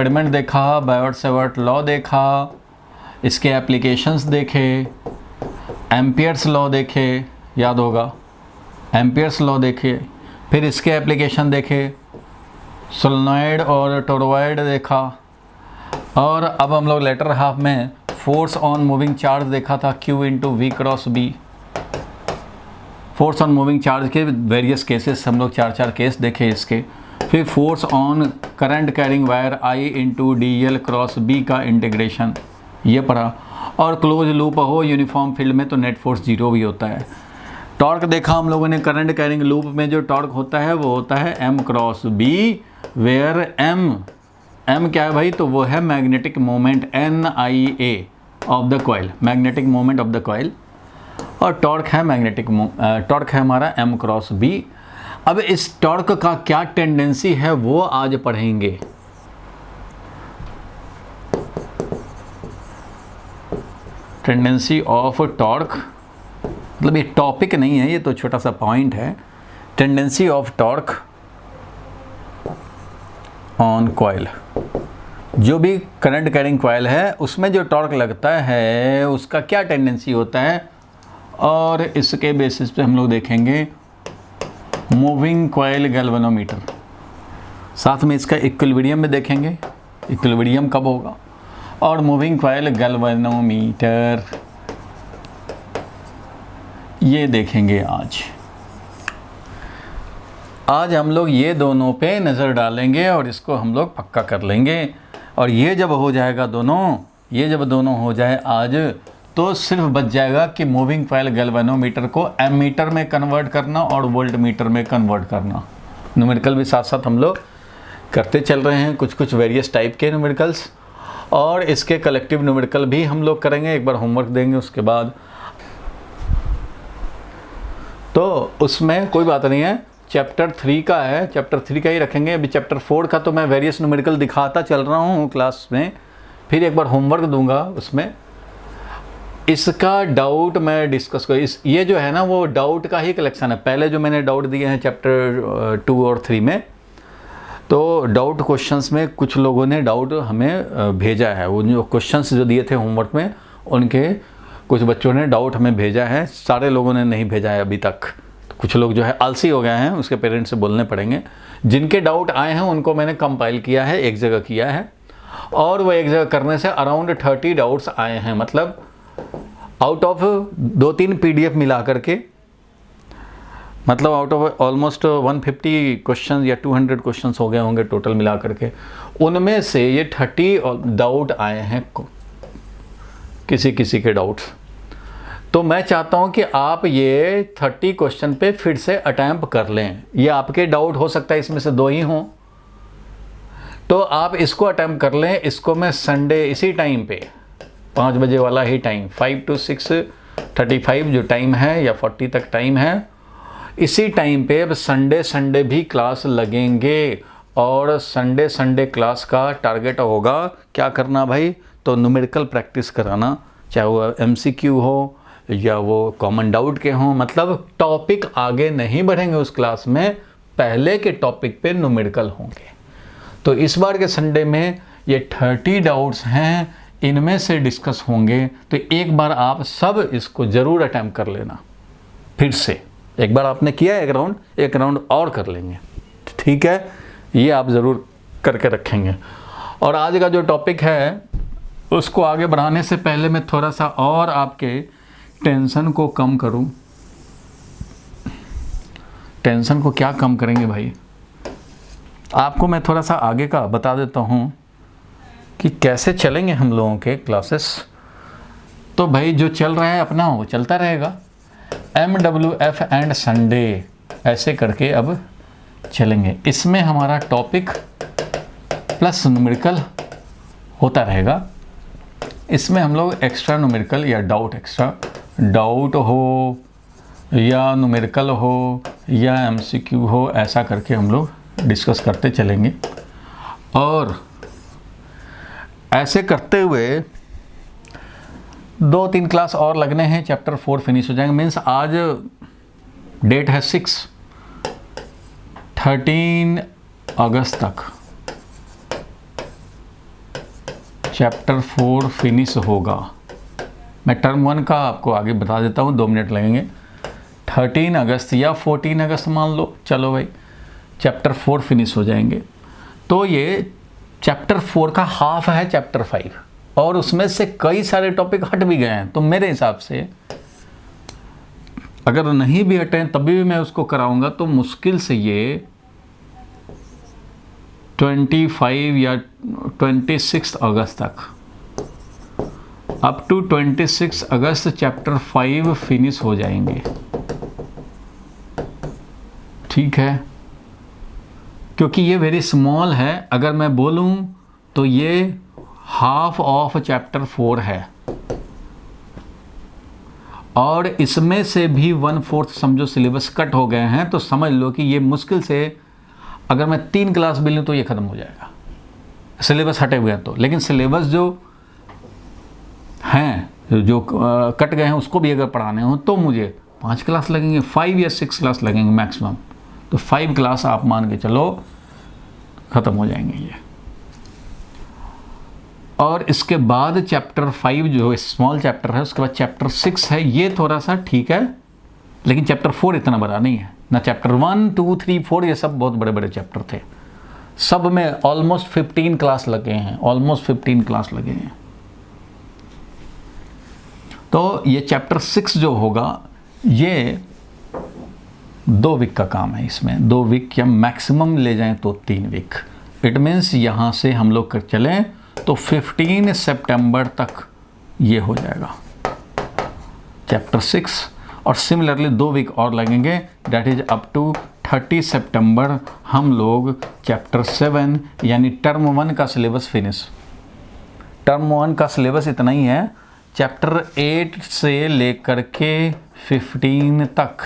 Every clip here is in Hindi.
एक्सपेरिमेंट देखा, बायोट-सेवर्ट लॉ देखा, इसके एप्लीकेशंस देखे, एम्पियर्स लॉ देखे, याद होगा एम्पियर्स लॉ देखे, फिर इसके एप्लीकेशन देखे, सोलेनॉइड और टोरॉइड देखा, और अब हम लोग लेटर हाफ में फोर्स ऑन मूविंग चार्ज देखा था, Q into v cross B. Force on moving charge के वेरियस केसेस हम लोग 4 केस देखे इसके। फिर force on current carrying wire I into d l cross B का इंटीग्रेशन ये पढ़ा। और क्लोज लूप हो यूनिफॉर्म फील्ड में तो नेट फोर्स 0 भी होता है। टॉर्क देखा हम लोगों ने, करंट कैरिंग लूप में जो टॉर्क होता है वो होता है M cross B, where M क्या है भाई, तो वो है magnetic moment NIA of the coil, magnetic moment of the coil. और टॉर्क है हमारा M क्रॉस बी। अब इस टॉर्क का क्या टेंडेंसी है वो आज पढ़ेंगे। टेंडेंसी ऑफ टॉर्क, मतलब ये टॉपिक नहीं है, ये तो छोटा सा पॉइंट है। Tendency of torque on coil, जो भी करंट कैरिंग कॉइल है उसमें जो टॉर्क लगता है उसका क्या टेंडेंसी होता है, और इसके बेसिस पे हम लोग देखेंगे मूविंग कॉइल गैल्वेनोमीटर। साथ में इसका इक्विलिब्रियम में देखेंगे, इक्विलिब्रियम कब होगा, और मूविंग कॉइल गैल्वेनोमीटर ये देखेंगे आज हम लोग ये दोनों पे नज़र डालेंगे और इसको हम लोग पक्का कर लेंगे। और ये जब हो जाएगा दोनों हो जाए आज, तो सिर्फ बच जाएगा कि मूविंग कॉइल गैल्वेनोमीटर को एमीटर में कन्वर्ट करना और वोल्ट मीटर में कन्वर्ट करना। न्यूमेरिकल भी साथ साथ हम लोग करते चल रहे हैं, कुछ वेरियस टाइप के न्यूमेरिकल्स, और इसके कलेक्टिव न्यूमेरिकल भी हम लोग करेंगे। एक बार होमवर्क देंगे उसके बाद, तो उसमें कोई बात नहीं है। चैप्टर 3 का है, चैप्टर 3 का ही रखेंगे। अभी चैप्टर 4 का तो मैं वेरियस न्यूमेरिकल दिखाता चल रहा हूँ क्लास में, फिर एक बार होमवर्क दूंगा उसमें। इसका डाउट मैं डिस्कस कर, ये जो है ना वो डाउट का ही कलेक्शन है। पहले जो मैंने डाउट दिए हैं चैप्टर 2 और 3 में, तो डाउट क्वेश्चंस में कुछ लोगों ने डाउट हमें भेजा है। वो जो क्वेश्चंस जो दिए थे होमवर्क में, उनके कुछ बच्चों ने डाउट हमें भेजा है, सारे लोगों ने नहीं भेजा है अभी तक। तो कुछ लोग जो है आलसी हो गए हैं, उसके पेरेंट्स से बोलने पड़ेंगे। जिनके डाउट आए हैं उनको मैंने कंपाइल किया है, एक जगह किया है, और वो एक जगह करने से अराउंड 30 डाउट्स आए हैं। मतलब आउट ऑफ 2-3 PDF मिला करके, मतलब आउट ऑफ ऑलमोस्ट 150 क्वेश्चन या 200 क्वेश्चन हो गए होंगे टोटल मिला करके, उनमें से ये 30 डाउट आए हैं, किसी के डाउट्स। तो मैं चाहता हूं कि आप ये 30 क्वेश्चन पे फिर से अटैम्प्ट कर लें। ये आपके डाउट हो सकता है इसमें से 2 ही हों, तो आप इसको अटैम्प्ट कर लें। इसको मैं संडे इसी टाइम पे 5 बजे वाला ही टाइम, 5 to 6:35 जो टाइम है, या 40 तक टाइम है, इसी टाइम पे अब संडे भी क्लास लगेंगे। और संडे क्लास का टारगेट होगा क्या करना भाई, तो न्यूमेरिकल प्रैक्टिस कराना, चाहे वो MCQ हो या वो कॉमन डाउट के हों। मतलब टॉपिक आगे नहीं बढ़ेंगे उस क्लास में, पहले के टॉपिक पे न्यूमेरिकल होंगे। तो इस बार के संडे में ये 30 डाउट्स हैं, इनमें से डिस्कस होंगे। तो एक बार आप सब इसको ज़रूर अटैम्प्ट कर लेना। फिर से एक बार आपने किया एक राउंड और कर लेंगे, ठीक है। ये आप ज़रूर करके रखेंगे। और आज का जो टॉपिक है उसको आगे बढ़ाने से पहले मैं थोड़ा सा और आपके टेंशन को कम करूं। टेंशन को क्या कम करेंगे भाई, आपको मैं थोड़ा सा आगे का बता देता हूं कि कैसे चलेंगे हम लोगों के क्लासेस। तो भाई जो चल रहा है अपना वो चलता रहेगा, MWF एंड संडे ऐसे करके अब चलेंगे। इसमें हमारा टॉपिक प्लस न्यूमेरिकल होता रहेगा। इसमें हम लोग एक्स्ट्रा न्यूमेरिकल या डाउट हो या न्यूमेरिकल हो या MCQ हो, ऐसा करके हम लोग डिस्कस करते चलेंगे। और ऐसे करते हुए 2-3 क्लास और लगने हैं, चैप्टर 4 फिनिश हो जाएंगे। मीन्स आज डेट है 13 अगस्त तक चैप्टर 4 फिनिश होगा। मैं टर्म 1 का आपको आगे बता देता हूँ, 2 मिनट लगेंगे। 13 अगस्त या 14 अगस्त मान लो, चलो भाई चैप्टर 4 फिनिश हो जाएंगे। तो ये चैप्टर 4 का हाफ है चैप्टर 5, और उसमें से कई सारे टॉपिक हट भी गए हैं। तो मेरे हिसाब से अगर नहीं भी हटे तभी भी मैं उसको कराऊंगा तो मुश्किल से ये 25 या 26 अगस्त तक, अप टू 26 अगस्त चैप्टर 5 फिनिश हो जाएंगे। ठीक है, क्योंकि ये वेरी स्मॉल है। अगर मैं बोलूं तो ये हाफ ऑफ चैप्टर 4 है, और इसमें से भी 1/4 समझो सिलेबस कट हो गए हैं। तो समझ लो कि ये मुश्किल से, अगर मैं 3 क्लास भी लूँ तो ये ख़त्म हो जाएगा, सिलेबस हटे हुए हैं तो। लेकिन सिलेबस जो हैं, जो कट गए हैं, उसको भी अगर पढ़ाने हो तो मुझे 5 क्लास लगेंगे, 5 या 6 क्लास लगेंगे मैक्सिमम। तो 5 क्लास आप मान के चलो ख़त्म हो जाएंगे ये। और इसके बाद चैप्टर 5 जो स्मॉल चैप्टर है, उसके बाद चैप्टर 6 है, ये थोड़ा सा ठीक है, लेकिन चैप्टर 4 इतना बड़ा नहीं है ना। चैप्टर 1, 2, 3, 4 ये सब बहुत बड़े बड़े चैप्टर थे, सब में ऑलमोस्ट 15 क्लास लगे हैं, ऑलमोस्ट 15 क्लास लगे हैं। तो ये चैप्टर 6 जो होगा, ये 2 वीक का काम है। इसमें 2 वीक या मैक्सिमम ले जाएं तो 3 वीक। इट मीन्स यहाँ से हम लोग कर चलें तो 15 सितंबर तक ये हो जाएगा चैप्टर 6, और सिमिलरली 2 वीक और लगेंगे, दैट इज अप टू 30 सितंबर हम लोग चैप्टर 7 यानी टर्म 1 का सिलेबस फिनिश। टर्म 1 का सिलेबस इतना ही है, चैप्टर 8 से लेकर के 15 तक,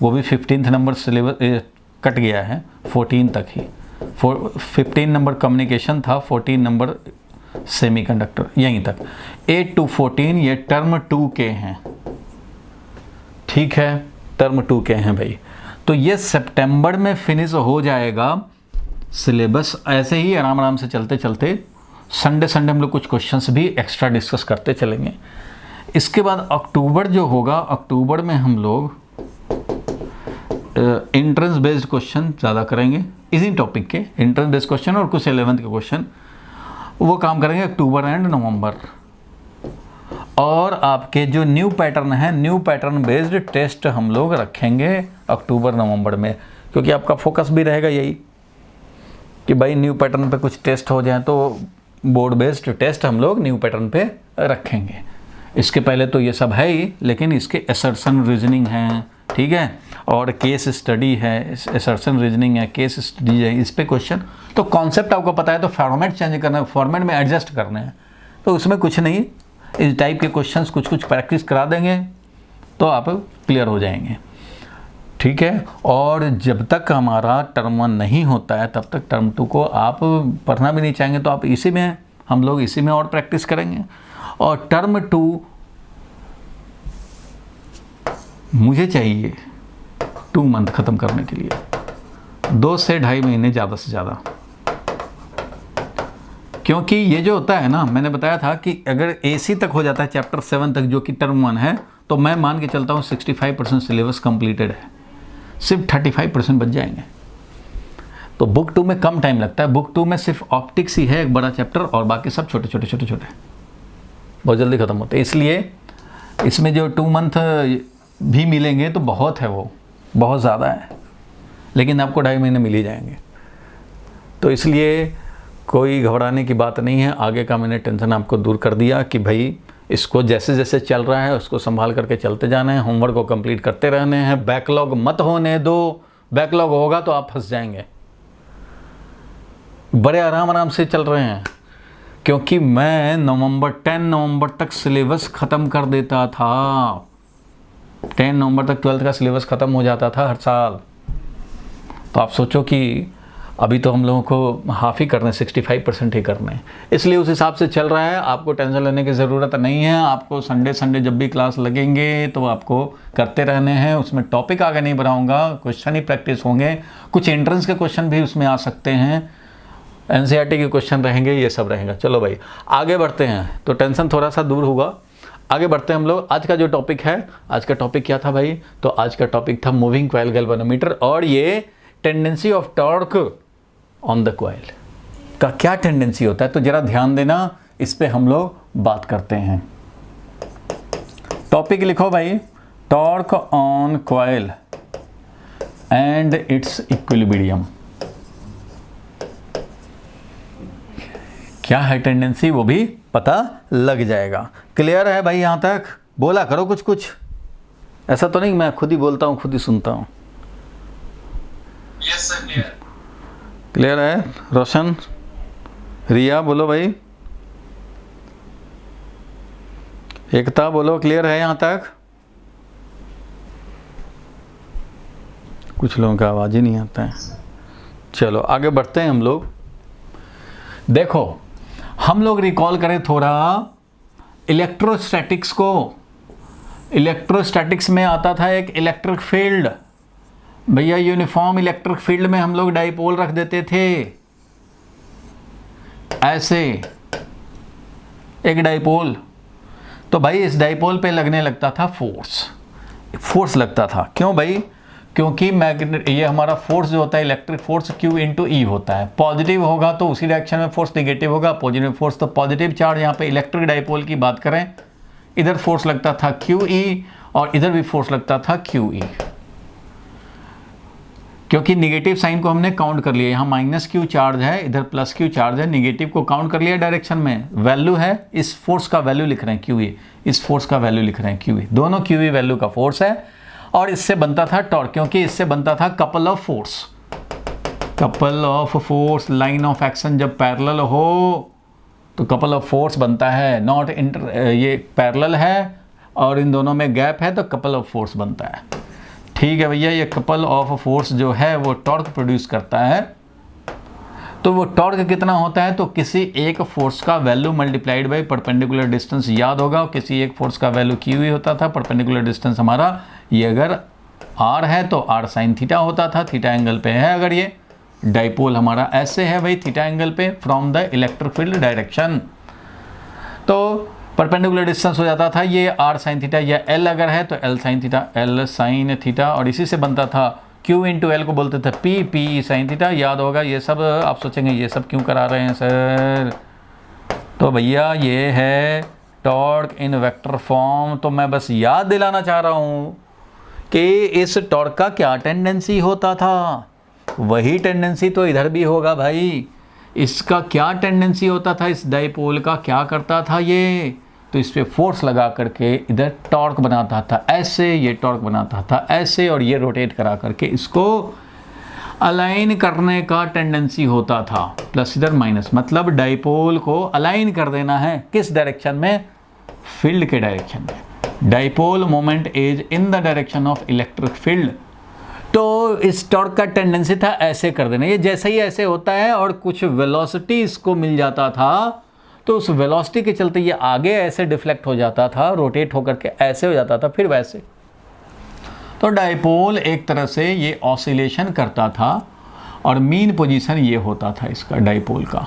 वो भी 15 नंबर सिलेबस कट गया है, 14 तक ही। 15 नंबर कम्युनिकेशन था, 14 नंबर सेमीकंडक्टर, यहीं तक। 8 to 14 ये टर्म 2 के हैं। ठीक है, टर्म 2 के हैं भाई। तो ये सितंबर में फिनिश हो जाएगा सिलेबस। ऐसे ही आराम आराम से चलते चलते संडे हम लोग कुछ क्वेश्चंस भी एक्स्ट्रा डिस्कस करते चलेंगे। इसके बाद अक्टूबर जो होगा, अक्टूबर में हम लोग एंट्रेंस बेस्ड क्वेश्चन ज़्यादा करेंगे, इसी टॉपिक के एंट्रेंस बेस्ड क्वेश्चन और कुछ 11th के क्वेश्चन, वो काम करेंगे अक्टूबर एंड नवंबर। और आपके जो न्यू पैटर्न है, न्यू पैटर्न बेस्ड टेस्ट हम लोग रखेंगे अक्टूबर नवंबर में, क्योंकि आपका फोकस भी रहेगा यही कि भाई न्यू पैटर्न पे कुछ टेस्ट हो जाए, तो बोर्ड बेस्ड टेस्ट हम लोग न्यू पैटर्न पे रखेंगे। इसके पहले तो ये सब है ही, लेकिन इसके असर्शन रीजनिंग है, ठीक है, और केस स्टडी है, असर्शन रीजनिंग है, केस स्टडी है, इस पे क्वेश्चन। तो कॉन्सेप्ट आपको पता है, तो फॉर्मेट चेंज करना है, फॉर्मेट में एडजस्ट करने हैं, तो उसमें कुछ नहीं, इस टाइप के क्वेश्चंस कुछ प्रैक्टिस करा देंगे तो आप क्लियर हो जाएंगे। ठीक है, और जब तक हमारा टर्म 1 नहीं होता है तब तक टर्म 2 को आप पढ़ना भी नहीं चाहेंगे, तो आप इसी में, हम लोग इसी में और प्रैक्टिस करेंगे। और टर्म 2 मुझे चाहिए 2 मंथ ख़त्म करने के लिए, 2 से 2.5 महीने ज़्यादा से ज़्यादा। क्योंकि ये जो होता है ना, मैंने बताया था कि अगर AC तक हो जाता है चैप्टर 7 तक, जो कि टर्म 1 है, तो मैं मान के चलता हूँ 65% सिलेबस कंप्लीटेड है, सिर्फ 35% बच जाएंगे। तो बुक 2 में कम टाइम लगता है, बुक 2 में सिर्फ ऑप्टिक्स ही है एक बड़ा चैप्टर, और बाकी सब छोटे छोटे बहुत जल्दी ख़त्म होते हैं। इसलिए इसमें जो 2 मंथ भी मिलेंगे तो बहुत है, वो बहुत ज़्यादा है, लेकिन आपको 2.5 महीने मिल ही जाएंगे। तो इसलिए कोई घबराने की बात नहीं है। आगे का मैंने टेंशन आपको दूर कर दिया कि भाई इसको जैसे जैसे चल रहा है उसको संभाल करके चलते जाना है, होमवर्क को कंप्लीट करते रहने हैं, बैकलॉग मत होने दो। बैकलॉग होगा तो आप फंस जाएंगे। बड़े आराम से चल रहे हैं, क्योंकि मैं 10 नवंबर तक सिलेबस ख़त्म कर देता था। 10 नवंबर तक 12th का सिलेबस ख़त्म हो जाता था हर साल। तो आप सोचो कि अभी तो हम लोगों को हाफ ही करने, 65% ही करने, इसलिए उस हिसाब से चल रहा है। आपको टेंशन लेने की ज़रूरत नहीं है। आपको संडे जब भी क्लास लगेंगे तो आपको करते रहने हैं। उसमें टॉपिक आगे नहीं बढ़ाऊंगा, क्वेश्चन ही प्रैक्टिस होंगे। कुछ एंट्रेंस के क्वेश्चन भी उसमें आ सकते हैं, एनसीईआरटी के क्वेश्चन रहेंगे, ये सब रहेगा। चलो भाई आगे बढ़ते हैं, तो टेंशन थोड़ा सा दूर होगा। आगे बढ़ते हैं हम लोग। आज का जो टॉपिक है, आज का टॉपिक क्या था भाई? तो आज का टॉपिक था मूविंग कॉइल गैल्वेनोमीटर, और ये tendency of torque on the coil का क्या टेंडेंसी होता है, तो जरा ध्यान देना, इस पे हम लोग बात करते हैं। टॉपिक लिखो भाई, torque on coil and it's equilibrium. क्या है टेंडेंसी वो भी पता लग जाएगा। क्लियर है भाई? यहां तक बोला करो कुछ कुछ, ऐसा तो नहीं मैं खुद ही बोलता हूं खुद ही सुनता हूं। Yes sir, clear. क्लियर है? रोशन, रिया बोलो भाई, एकता बोलो, क्लियर है यहां तक? कुछ लोगों का आवाज ही नहीं आता है। चलो आगे बढ़ते हैं हम लोग। देखो हम लोग रिकॉल करें थोड़ा इलेक्ट्रोस्टैटिक्स को। इलेक्ट्रोस्टैटिक्स में आता था एक इलेक्ट्रिक फील्ड, भैया यूनिफॉर्म इलेक्ट्रिक फील्ड में हम लोग डाइपोल रख देते थे, ऐसे एक डाइपोल। तो भाई इस डाइपोल पे लगने लगता था फोर्स लगता था। क्यों भाई? क्योंकि मैग्नेट, ये हमारा फोर्स जो होता है इलेक्ट्रिक फोर्स Q इंटू ई होता है। पॉजिटिव होगा तो उसी डायरेक्शन में फोर्स, नेगेटिव होगा पॉजिटिव फोर्स। तो पॉजिटिव चार्ज, यहाँ पे इलेक्ट्रिक डाइपोल की बात करें, इधर फोर्स लगता था QE और इधर भी फोर्स लगता था QE, क्योंकि निगेटिव साइन को हमने काउंट कर लिया। यहाँ -Q चार्ज है, इधर +Q चार्ज है, निगेटिव को काउंट कर लिया डायरेक्शन में। वैल्यू है, इस फोर्स का वैल्यू लिख रहे हैं QE, इस फोर्स का वैल्यू लिख रहे हैं QE, दोनों QE वैल्यू का फोर्स है। और इससे बनता था टॉर्क, क्योंकि इससे बनता था couple of force. Line of action जब पैरेलल हो तो कपल ऑफ फोर्स बनता है, नॉट इंटर, ये पैरेलल है और इन दोनों में गैप है तो कपल ऑफ फोर्स बनता है। ठीक है भैया, ये कपल ऑफ फोर्स जो है वो टॉर्क प्रोड्यूस करता है। तो वो टॉर्क कितना होता है? तो किसी एक फोर्स का value multiplied by perpendicular distance, याद होगा किसी एक फोर्स का वैल्यू QE होता था, परपेंडिकुलर डिस्टेंस हमारा ये अगर R है तो R sin थीटा होता था, थीटा एंगल पे है। अगर ये डाइपोल हमारा ऐसे है भाई थीटा एंगल पे from the electric field direction, तो परपेंडिकुलर डिस्टेंस हो जाता था ये R sin थीटा, या L अगर है तो L sin theta, L sin theta, और इसी से बनता था Q इंटू L को बोलते थे P sin थीटा। याद होगा ये सब। आप सोचेंगे ये सब क्यों करा रहे हैं सर? तो भैया ये है टॉर्क इन वेक्टर फॉर्म। तो मैं बस याद दिलाना चाह रहा हूँ कि इस टॉर्क का क्या टेंडेंसी होता था, वही टेंडेंसी तो इधर भी होगा भाई। इसका क्या टेंडेंसी होता था, इस डाइपोल का क्या करता था ये? तो इस पे फोर्स लगा करके इधर टॉर्क बनाता था ऐसे, ये टॉर्क बनाता था ऐसे, और ये रोटेट करा करके इसको अलाइन करने का टेंडेंसी होता था। प्लस इधर माइनस, मतलब डाइपोल को अलाइन कर देना है किस डायरेक्शन में? फील्ड के डायरेक्शन में। Dipole moment is in the direction of electric field. तो इस टॉर्क का टेंडेंसी था ऐसे कर देना। ये जैसे ही ऐसे होता है और कुछ वेलोसिटी इसको मिल जाता था, तो उस वेलोसिटी के चलते ये आगे ऐसे डिफ्लेक्ट हो जाता था, रोटेट होकर के ऐसे हो जाता था, फिर वैसे। तो डाइपोल एक तरह से ये ऑसिलेशन करता था, और मीन पोजीशन ये होता था इसका डाइपोल का।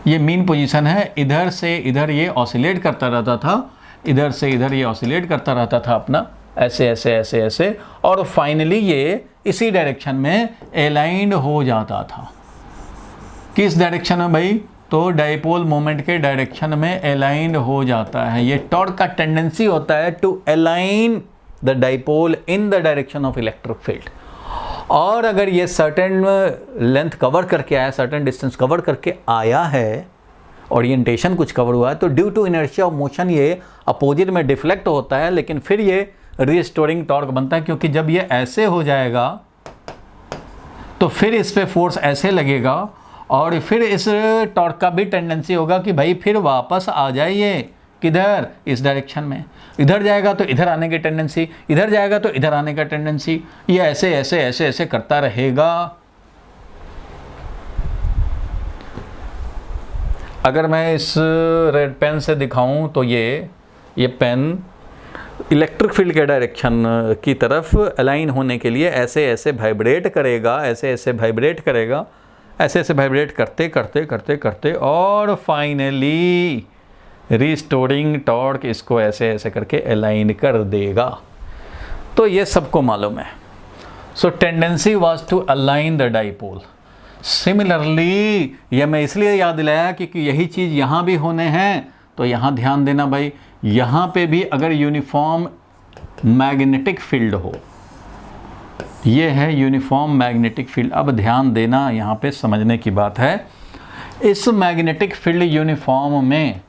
ये मीन पोजीशन है, इधर से इधर ये ऑसिलेट करता रहता था, इधर से इधर ये ऑसिलेट करता रहता था अपना ऐसे ऐसे ऐसे ऐसे, और फाइनली ये इसी डायरेक्शन में अलाइंड हो जाता था। किस डायरेक्शन में भाई? तो डाइपोल मोमेंट के डायरेक्शन में अलाइंड हो जाता है। ये टॉर्क का टेंडेंसी होता है to align the dipole in the direction of electric field. और अगर ये सर्टेन लेंथ कवर करके आया, सर्टेन डिस्टेंस कवर करके आया है, ओरिएंटेशन कुछ कवर हुआ है, तो due to inertia of motion ये अपोजिट में डिफ्लेक्ट होता है, लेकिन फिर ये रिस्टोरिंग टॉर्क बनता है, क्योंकि जब ये ऐसे हो जाएगा तो फिर इस पे फोर्स ऐसे लगेगा, और फिर इस टॉर्क का भी टेंडेंसी होगा कि भाई फिर वापस आ जाइए किधर? इस डायरेक्शन में। इधर जाएगा तो इधर आने की टेंडेंसी, इधर जाएगा तो इधर आने का टेंडेंसी, ये ऐसे ऐसे ऐसे ऐसे करता रहेगा। अगर मैं इस रेड पेन से दिखाऊं तो ये पेन इलेक्ट्रिक फील्ड के डायरेक्शन की तरफ अलाइन होने के लिए ऐसे ऐसे वाइब्रेट करेगा, ऐसे ऐसे वाइब्रेट करेगा, ऐसे ऐसे वाइब्रेट करते करते करते करते और फाइनली रिस्टोरिंग टॉर्क इसको ऐसे ऐसे करके अलाइन कर देगा। तो ये सबको मालूम है। So tendency was to align the dipole. Similarly ये मैं इसलिए याद दिलाया क्योंकि यही चीज़ यहाँ भी होने हैं। तो यहाँ ध्यान देना भाई, यहाँ पे भी अगर यूनिफॉर्म मैग्नेटिक फील्ड हो, ये है यूनिफॉर्म मैग्नेटिक फील्ड। अब ध्यान देना, यहाँ पे समझने की बात है। इस मैग्नेटिक फील्ड यूनिफॉर्म में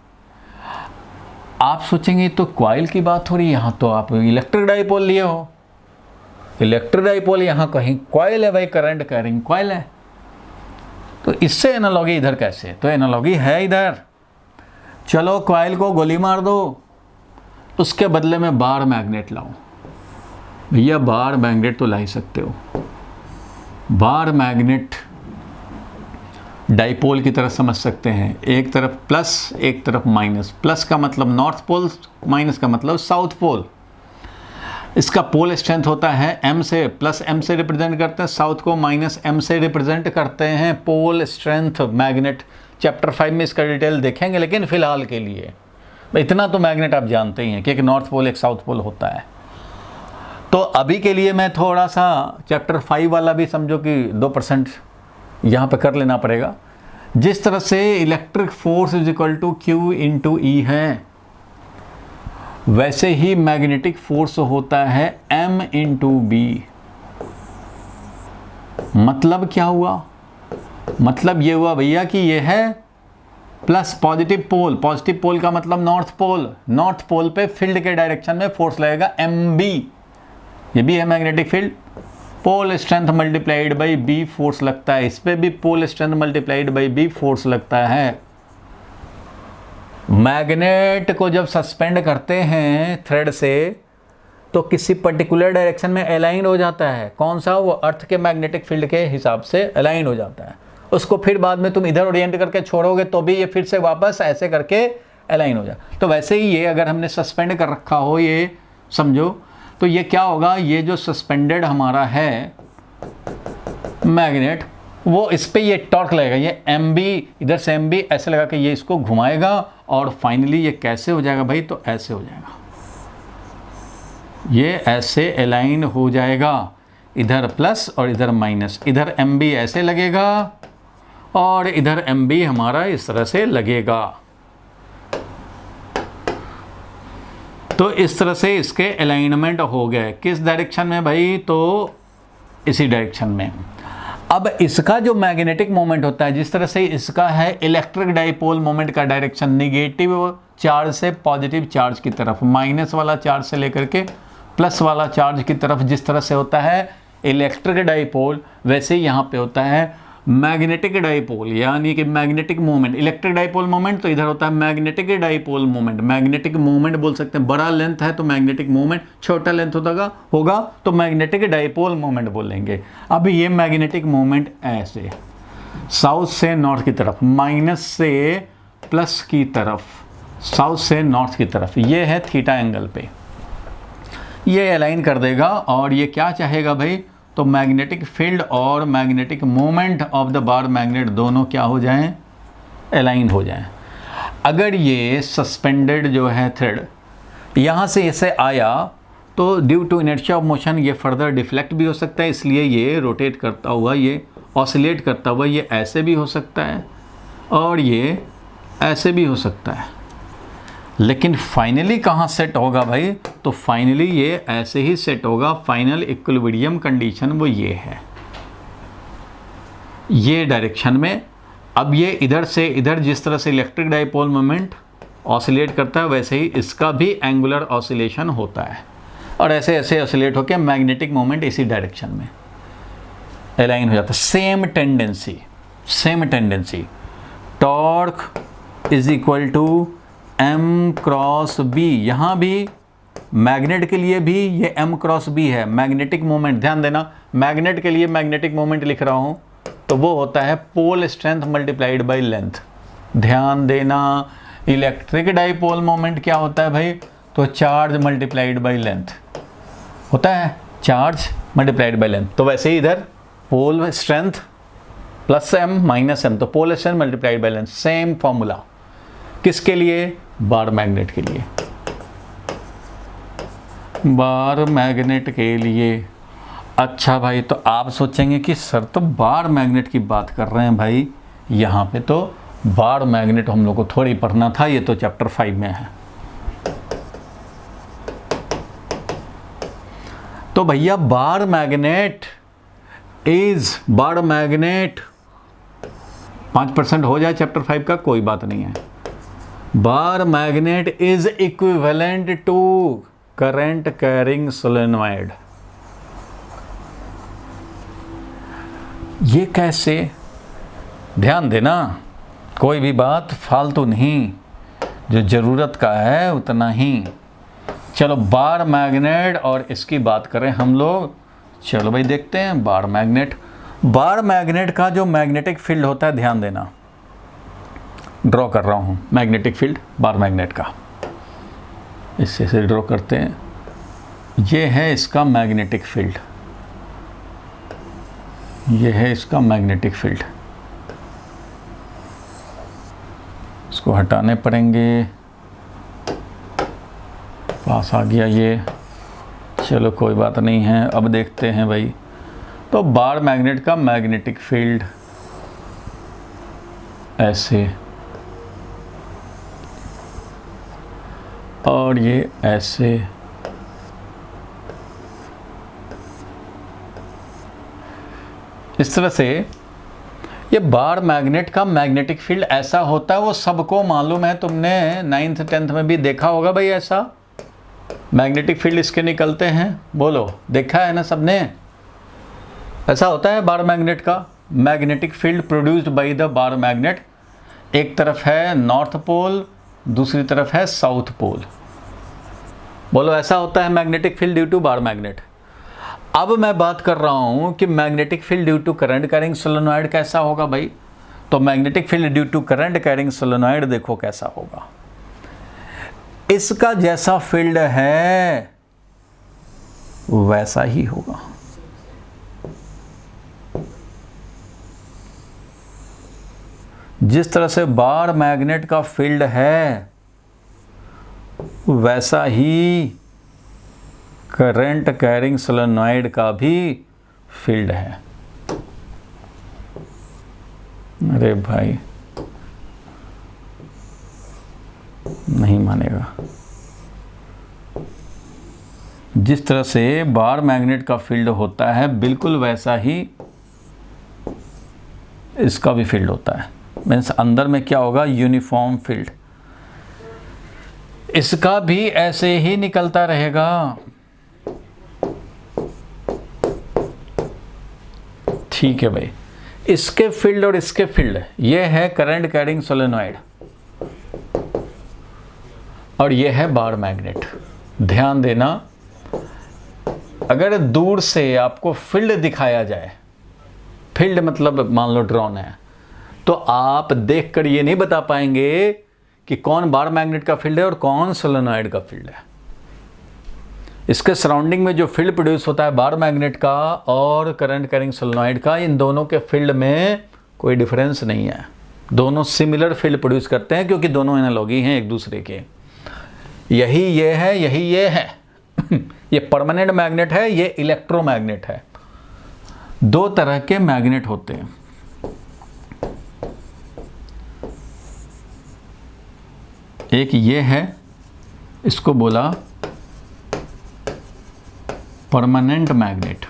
आप सोचेंगे तो कॉइल की बात हो रही है, यहाँ तो आप इलेक्ट्रिक डाइपोल लिए हो। इलेक्ट्रिक डाइपोल यहाँ कहीं कॉइल है भाई, करंट कैरिंग कॉइल है। तो इससे एनालॉगी इधर कैसे? तो एनालॉगी है इधर। चलो कॉइल को गोली मार दो, उसके बदले में बार मैग्नेट लाओ। भैया बार मैग्नेट तो ला ही सकते हो। बार मैग्नेट डाइपोल की तरह समझ सकते हैं, एक तरफ प्लस एक तरफ माइनस। प्लस का मतलब नॉर्थ पोल, माइनस का मतलब साउथ पोल। इसका पोल स्ट्रेंथ होता है m से, प्लस m से रिप्रेजेंट करते हैं, साउथ को माइनस m से रिप्रेजेंट करते हैं। पोल स्ट्रेंथ मैग्नेट चैप्टर 5 में इसका डिटेल देखेंगे, लेकिन फिलहाल के लिए इतना तो मैग्नेट आप जानते ही हैं कि एक नॉर्थ पोल एक साउथ पोल होता है। तो अभी के लिए मैं थोड़ा सा चैप्टर 5 वाला भी समझो कि 2% यहाँ पे कर लेना पड़ेगा। जिस तरह से electric force is equal to Q into E है, वैसे ही मैग्नेटिक फोर्स होता है M इंटू B। मतलब क्या हुआ? मतलब ये हुआ भैया कि ये है plus positive pole. Positive pole का मतलब नॉर्थ पोल। नॉर्थ पोल पे फील्ड के डायरेक्शन में फोर्स लगेगा MB। ये भी है magnetic field. Pole strength multiplied by B force लगता है। इस पे भी pole strength multiplied by B force लगता है। मैग्नेट को जब सस्पेंड करते हैं थ्रेड से तो किसी पर्टिकुलर डायरेक्शन में अलाइन हो जाता है। कौन सा? वो अर्थ के मैग्नेटिक फील्ड के हिसाब से अलाइन हो जाता है। उसको फिर बाद में तुम इधर ओरिएंट करके छोड़ोगे तो भी ये फिर से वापस ऐसे करके अलाइन हो जाए। तो वैसे ही ये अगर हमने सस्पेंड कर रखा हो, ये समझो, तो ये क्या होगा? ये जो सस्पेंडेड हमारा है मैग्नेट, वो इस पे ये टॉर्क लगेगा। ये MB, इधर से MB ऐसे लगा कि ये इसको घुमाएगा और फाइनली ये कैसे हो जाएगा भाई? तो ऐसे हो जाएगा। ये ऐसे अलाइन हो जाएगा, इधर प्लस और इधर माइनस। इधर MB ऐसे लगेगा और इधर MB हमारा इस तरह से लगेगा। तो इस तरह से इसके अलाइनमेंट हो गए। किस डायरेक्शन में भाई? तो इसी डायरेक्शन में। अब इसका जो मैग्नेटिक मोमेंट होता है, जिस तरह से इसका है इलेक्ट्रिक डाइपोल मोमेंट का डायरेक्शन निगेटिव चार्ज से पॉजिटिव चार्ज की तरफ, माइनस वाला चार्ज से लेकर के प्लस वाला चार्ज की तरफ जिस तरह से होता है इलेक्ट्रिक डाइपोल, वैसे ही यहाँ पे होता है मैग्नेटिक डाइपोल। यानी कि magnetic moment, electric dipole moment तो इधर होता है magnetic dipole moment. Magnetic moment बोल सकते हैं। बड़ा लेंथ है तो मैग्नेटिक मोमेंट, छोटा लेंथ होगा तो मैग्नेटिक डाइपोल मोमेंट बोलेंगे। अब ये मैग्नेटिक मोमेंट ऐसे साउथ से नॉर्थ की तरफ, माइनस से प्लस की तरफ, साउथ से नॉर्थ की तरफ, ये है थीटा एंगल पे, ये अलाइन कर देगा। और ये क्या चाहेगा भाई? तो मैग्नेटिक फील्ड और magnetic moment of the bar magnet दोनों क्या हो जाएं? अलाइन हो जाएं। अगर ये सस्पेंडेड जो है थ्रेड यहाँ से ऐसे आया तो due to inertia of motion ये फर्दर डिफ्लेक्ट भी हो सकता है, इसलिए ये रोटेट करता हुआ, ये ऑसिलेट करता हुआ ये ऐसे भी हो सकता है और ये ऐसे भी हो सकता है। लेकिन फाइनली कहाँ सेट होगा भाई? तो फाइनली ये ऐसे ही सेट होगा। फाइनल इक्विलिब्रियम कंडीशन वो ये है, ये डायरेक्शन में। अब ये इधर से इधर जिस तरह से इलेक्ट्रिक डाइपोल मोमेंट ऑसिलेट करता है, वैसे ही इसका भी एंगुलर ऑसिलेशन होता है और ऐसे ऐसे ऑसिलेट होकर मैग्नेटिक मोमेंट इसी डायरेक्शन में अलाइन हो जाता है। Same tendency. Torque is equal to M cross B। यहाँ भी मैग्नेट के लिए भी ये M क्रॉस B है। मैग्नेटिक मोमेंट, ध्यान देना, मैग्नेट के लिए मैग्नेटिक मोमेंट लिख रहा हूँ तो वो होता है pole strength multiplied by length. ध्यान देना, इलेक्ट्रिक डाइपोल मोमेंट क्या होता है भाई? तो चार्ज मल्टीप्लाइड बाय लेंथ होता है, चार्ज मल्टीप्लाइड बाय लेंथ। तो वैसे ही इधर pole strength plus m minus m, तो pole strength multiplied by length, same formula किसके लिए, बार मैग्नेट के लिए, बार मैग्नेट के लिए। अच्छा भाई, तो आप सोचेंगे कि सर तो बार मैग्नेट की बात कर रहे हैं भाई, यहाँ पे तो बार मैग्नेट हम लोग को थोड़ी पढ़ना था, ये तो चैप्टर 5 में है। तो भैया बार मैग्नेट 5% हो जाए चैप्टर 5 का, कोई बात नहीं है। Bar magnet is equivalent to current carrying solenoid. ये कैसे, ध्यान देना, कोई भी बात फालतू नहीं, जो ज़रूरत का है उतना ही। चलो बार मैग्नेट और इसकी बात करें हम लोग, चलो भाई देखते हैं बार मैग्नेट। बार मैग्नेट का जो मैग्नेटिक फील्ड होता है, ध्यान देना, ड्रॉ कर रहा हूँ मैग्नेटिक फील्ड बार मैग्नेट का, इससे से ड्रॉ करते हैं। ये है इसका मैग्नेटिक फील्ड, ये है इसका मैग्नेटिक फील्ड, इसको हटाने पड़ेंगे, पास आ गया ये, चलो कोई बात नहीं है। अब देखते हैं भाई, तो बार मैग्नेट का मैग्नेटिक फील्ड ऐसे, और ये ऐसे, इस तरह से ये बार मैग्नेट का मैग्नेटिक फील्ड ऐसा होता है, वो सबको मालूम है, तुमने 9th 10th में भी देखा होगा भाई, ऐसा मैग्नेटिक फील्ड इसके निकलते हैं, बोलो देखा है ना सबने, ऐसा होता है बार मैग्नेट का। Magnetic field produced by the bar magnet, एक तरफ है नॉर्थ पोल, दूसरी तरफ है साउथ पोल, बोलो ऐसा होता है magnetic field due to bar magnet. अब मैं बात कर रहा हूं कि magnetic field due to current carrying solenoid कैसा होगा भाई, तो magnetic field due to current carrying solenoid देखो कैसा होगा। इसका जैसा फील्ड है वैसा ही होगा, जिस तरह से बार मैग्नेट का फील्ड है वैसा ही करंट कैरिंग सोलेनॉइड का भी फील्ड है। अरे भाई नहीं मानेगा, जिस तरह से बार मैग्नेट का फील्ड होता है बिल्कुल वैसा ही इसका भी फील्ड होता है, मीन्स अंदर में क्या होगा, यूनिफॉर्म फील्ड, इसका भी ऐसे ही निकलता रहेगा। ठीक है भाई, इसके फील्ड और इसके फील्ड, ये है करंट कैरिंग सोलेनॉइड और ये है बार मैग्नेट। ध्यान देना, अगर दूर से आपको फील्ड दिखाया जाए, फील्ड मतलब मान लो ड्रोन है, तो आप देखकर ये नहीं बता पाएंगे कि कौन बार मैग्नेट का फील्ड है और कौन सोलेनॉइड का फील्ड है। इसके सराउंडिंग में जो फील्ड प्रोड्यूस होता है बार मैग्नेट का और करंट कैरिंग सोलेनॉइड का, इन दोनों के फील्ड में कोई डिफरेंस नहीं है, दोनों सिमिलर फील्ड प्रोड्यूस करते हैं क्योंकि दोनों एनालॉगी हैं एक दूसरे के। यही ये है, यही ये है। ये परमानेंट मैग्नेट है, ये इलेक्ट्रोमैग्नेट है। दो तरह के मैग्नेट होते हैं, एक ये है, इसको बोला permanent magnet.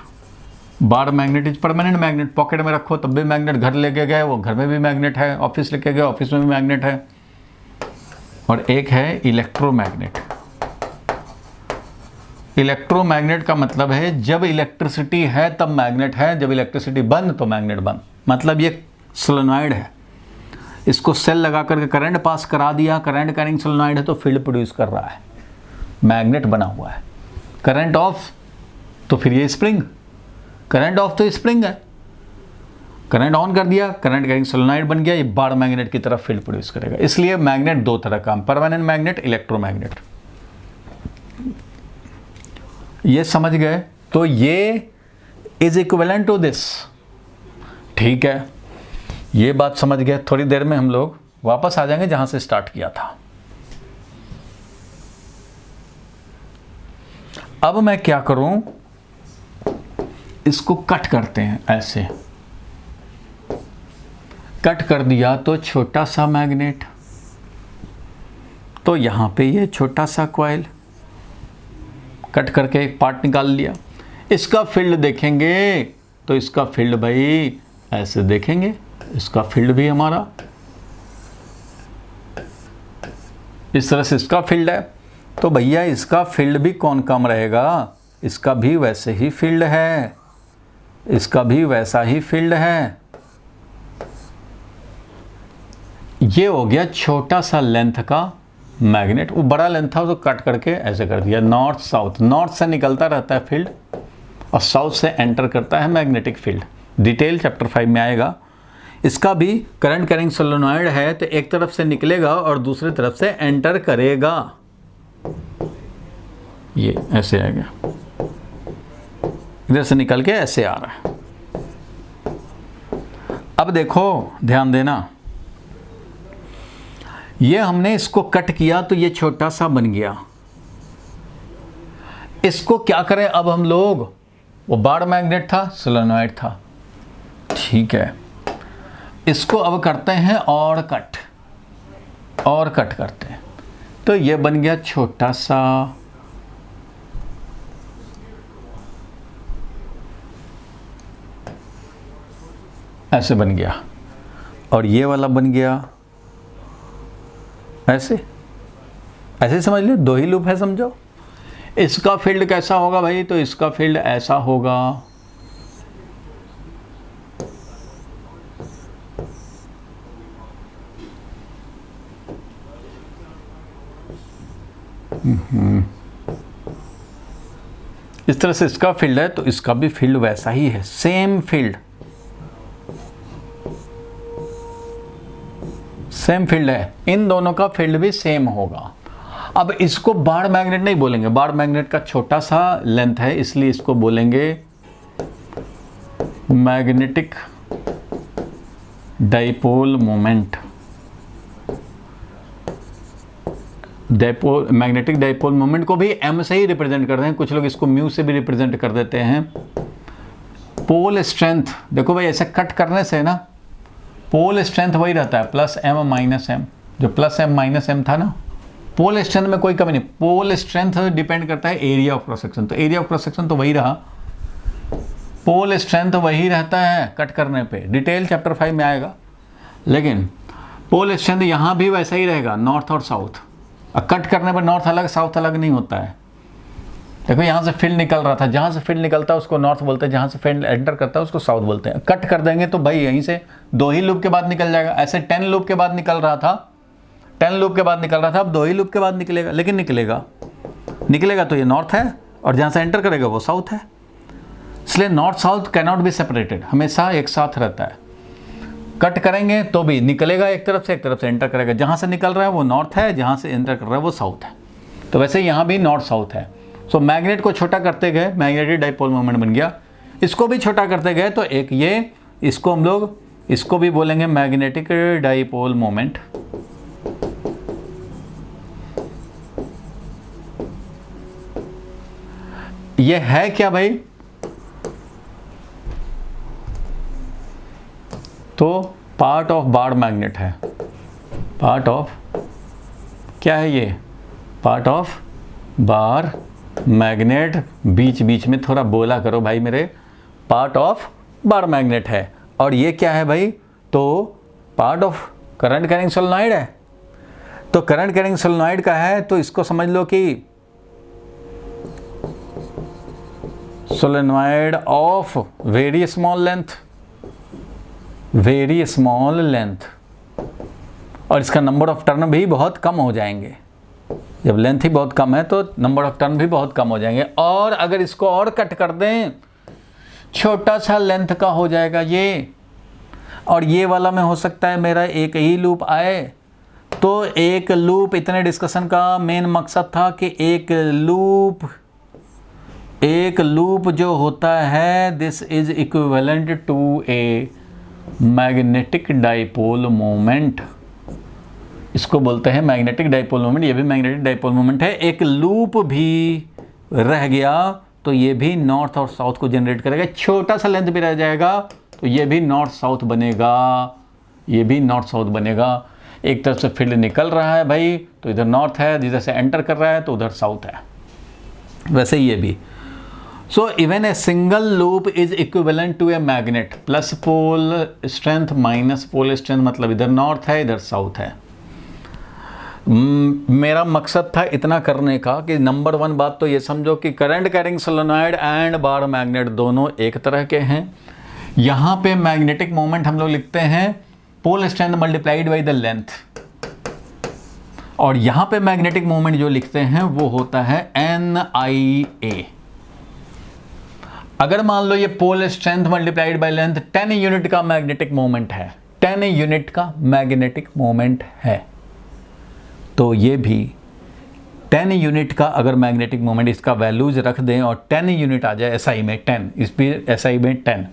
Bar magnet is permanent magnet, pocket में रखो तब भी मैग्नेट, घर लेके गए वो घर में भी मैग्नेट है, ऑफिस लेके गए ऑफिस में भी मैग्नेट है। और एक है इलेक्ट्रोमैग्नेट। इलेक्ट्रोमैग्नेट का मतलब है जब इलेक्ट्रिसिटी है तब मैग्नेट है, जब इलेक्ट्रिसिटी बंद तो मैग्नेट बंद। मतलब ये सोलेनॉइड है, इसको सेल लगा करके करंट पास करा दिया, करंट कैरिंग सोलेनॉइड है तो फील्ड प्रोड्यूस कर रहा है, मैग्नेट बना हुआ है। करंट ऑफ तो फिर ये स्प्रिंग, करंट ऑफ तो स्प्रिंग है, करंट ऑन कर दिया, करंट कैरिंग सोलेनॉइड बन गया, ये बार मैग्नेट की तरफ फील्ड प्रोड्यूस करेगा। इसलिए मैग्नेट दो तरह का, परमानेंट मैग्नेट, इलेक्ट्रोमैग्नेट। ये समझ गए? तो ये इज इक्विवेलेंट टू दिस, ठीक है। ये बात समझ गए। थोड़ी देर में हम लोग वापस आ जाएंगे जहां से स्टार्ट किया था। अब मैं क्या करूं, इसको कट करते हैं। ऐसे कट कर दिया तो छोटा सा मैग्नेट, तो यहां पे ये छोटा सा कॉइल, कट करके एक पार्ट निकाल लिया। इसका फील्ड देखेंगे तो इसका फील्ड भाई ऐसे देखेंगे, इसका फील्ड भी हमारा इस तरह से इसका फील्ड है। तो भैया इसका फील्ड भी कौन कम रहेगा, इसका भी वैसे ही फील्ड है, इसका भी वैसा ही फील्ड है। ये हो गया छोटा सा लेंथ का मैग्नेट। वो बड़ा लेंथ था तो कट करके ऐसे कर दिया। नॉर्थ साउथ, नॉर्थ से निकलता रहता है फील्ड और साउथ से एंटर करता है मैग्नेटिक फील्ड। डिटेल चैप्टर 5 में आएगा। इसका भी करंट कैरिंग सोलेनॉइड है तो एक तरफ से निकलेगा और दूसरी तरफ से एंटर करेगा। ये ऐसे आएगा, इधर से निकल के ऐसे आ रहा है। अब देखो ध्यान देना, ये हमने इसको कट किया तो ये छोटा सा बन गया। इसको क्या करें अब हम लोग, वो बार मैग्नेट था, सोलेनॉइड था, ठीक है। इसको अब करते हैं और कट करते हैं तो ये बन गया छोटा सा, ऐसे बन गया। और ये वाला बन गया ऐसे, ऐसे समझ लो, दो ही लूप है समझो। इसका फील्ड कैसा होगा भाई, तो इसका फील्ड ऐसा होगा। इस तरह से इसका फील्ड है तो इसका भी फील्ड वैसा ही है, सेम फील्ड है। इन दोनों का फील्ड भी सेम होगा। अब इसको बार मैग्नेट नहीं बोलेंगे, बार मैग्नेट का छोटा सा लेंथ है इसलिए इसको बोलेंगे magnetic dipole moment. Magnetic dipole moment को भी एम से ही रिप्रेजेंट करते हैं, कुछ लोग इसको म्यू से भी रिप्रेजेंट कर देते हैं। पोल स्ट्रेंथ देखो भाई, ऐसे कट करने से ना पोल स्ट्रेंथ वही रहता है, प्लस एम माइनस एम। जो प्लस एम माइनस एम था ना, पोल स्ट्रेंथ में कोई कमी नहीं। पोल स्ट्रेंथ डिपेंड करता है एरिया ऑफ क्रॉस सेक्शन, तो एरिया ऑफ क्रॉस सेक्शन तो वही रहा, पोल स्ट्रेंथ वही रहता है कट करने पे। डिटेल चैप्टर 5 में आएगा। लेकिन पोल स्ट्रेंथ यहाँ भी वैसा ही रहेगा, नॉर्थ और साउथ। कट करने पर नॉर्थ अलग साउथ अलग नहीं होता है। देखो यहाँ से फील्ड निकल रहा था, जहाँ से फील्ड निकलता है उसको नॉर्थ बोलते हैं, जहाँ से फील्ड एंटर करता है उसको साउथ बोलते हैं। कट कर देंगे तो भाई यहीं से दो ही लूप के बाद निकल जाएगा। ऐसे 10 लूप के बाद निकल रहा था, 10 लूप के बाद निकल रहा था, अब दो ही लूप के बाद निकलेगा। लेकिन निकलेगा तो ये नॉर्थ है और जहाँ से एंटर करेगा वो साउथ है। इसलिए north south cannot be separated, हमेशा एक साथ रहता है। कट करेंगे तो भी निकलेगा एक तरफ से एंटर करेगा। जहाँ से निकल रहा है वो नॉर्थ है, जहाँ से एंटर कर रहा है वो साउथ है। तो वैसे यहाँ भी नॉर्थ साउथ है। सो मैग्नेट को छोटा करते गए, मैग्नेटिक डाइपोल मोमेंट बन गया। इसको भी छोटा करते गए तो एक ये, इसको हम लोग इसको भी बोलेंगे मैग्नेटिक डाइपोल मोमेंट। ये है क्या भाई, तो पार्ट ऑफ बार मैग्नेट है। पार्ट ऑफ क्या है ये, पार्ट ऑफ बार मैग्नेट। बीच बीच में थोड़ा बोला करो भाई मेरे, पार्ट ऑफ बार मैग्नेट है। और ये क्या है भाई, तो part of current carrying solenoid है। तो करंट कैरिंग सोलेनॉइड का है तो इसको समझ लो कि solenoid of very small length. और इसका नंबर ऑफ टर्न भी बहुत कम हो जाएंगे। जब लेंथ ही बहुत कम है तो नंबर ऑफ टर्न भी बहुत कम हो जाएंगे। और अगर इसको और कट कर दें, छोटा सा लेंथ का हो जाएगा ये। और ये वाला में हो सकता है मेरा एक ही लूप आए। तो एक लूप, इतने डिस्कशन का मेन मकसद था कि एक लूप जो होता है, this is equivalent to a magnetic dipole moment, इसको बोलते हैं मैग्नेटिक डाइपोल मोमेंट। ये भी मैग्नेटिक डाइपोल मोमेंट है। एक लूप भी रह गया तो ये भी नॉर्थ और साउथ को जनरेट करेगा। छोटा सा लेंथ भी रह जाएगा तो ये भी नॉर्थ साउथ बनेगा, ये भी नॉर्थ साउथ बनेगा। एक तरफ से फील्ड निकल रहा है भाई तो इधर नॉर्थ है, जिधर से एंटर कर रहा है तो उधर साउथ है। वैसे ये भी। So even a single loop is equivalent to a magnet, plus pole strength minus pole strength, मतलब इधर नॉर्थ है इधर साउथ है। मेरा मकसद था इतना करने का कि नंबर 1 बात तो ये समझो कि current carrying solenoid and bar magnet दोनों एक तरह के हैं। यहाँ पे मैग्नेटिक मोमेंट हम लोग लिखते हैं pole strength multiplied by the length, और यहाँ पे मैग्नेटिक मोमेंट जो लिखते हैं वो होता है NIA। अगर मान लो ये pole strength multiplied by length 10 unit का मैग्नेटिक मोमेंट है, 10 यूनिट का मैग्नेटिक मोमेंट है, तो ये भी 10 यूनिट का अगर मैग्नेटिक मोमेंट इसका वैल्यूज रख दें और 10 यूनिट आ जाए SI में 10, इस पर SI में 10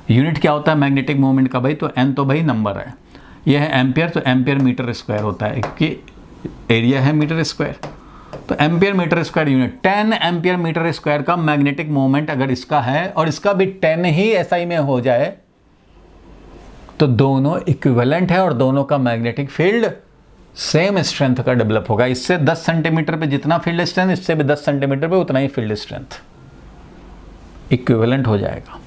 यूनिट क्या होता है मैग्नेटिक मोमेंट का भाई, तो n तो भाई नंबर है, ये है एम्पियर, तो एम्पियर मीटर स्क्वायर होता है क्योंकि एरिया है मीटर स्क्वायर, तो ampere metre square unit. 10 ampere metre square का मैग्नेटिक मोमेंट अगर इसका है और इसका भी 10 ही SI में हो जाए तो दोनों इक्विवेलेंट है और दोनों का मैग्नेटिक फील्ड सेम स्ट्रेंथ का डेवलप होगा। इससे 10 सेंटीमीटर पे जितना फील्ड स्ट्रेंथ, इससे भी 10 सेंटीमीटर पे उतना ही फील्ड स्ट्रेंथ, इक्विवेलेंट हो जाएगा।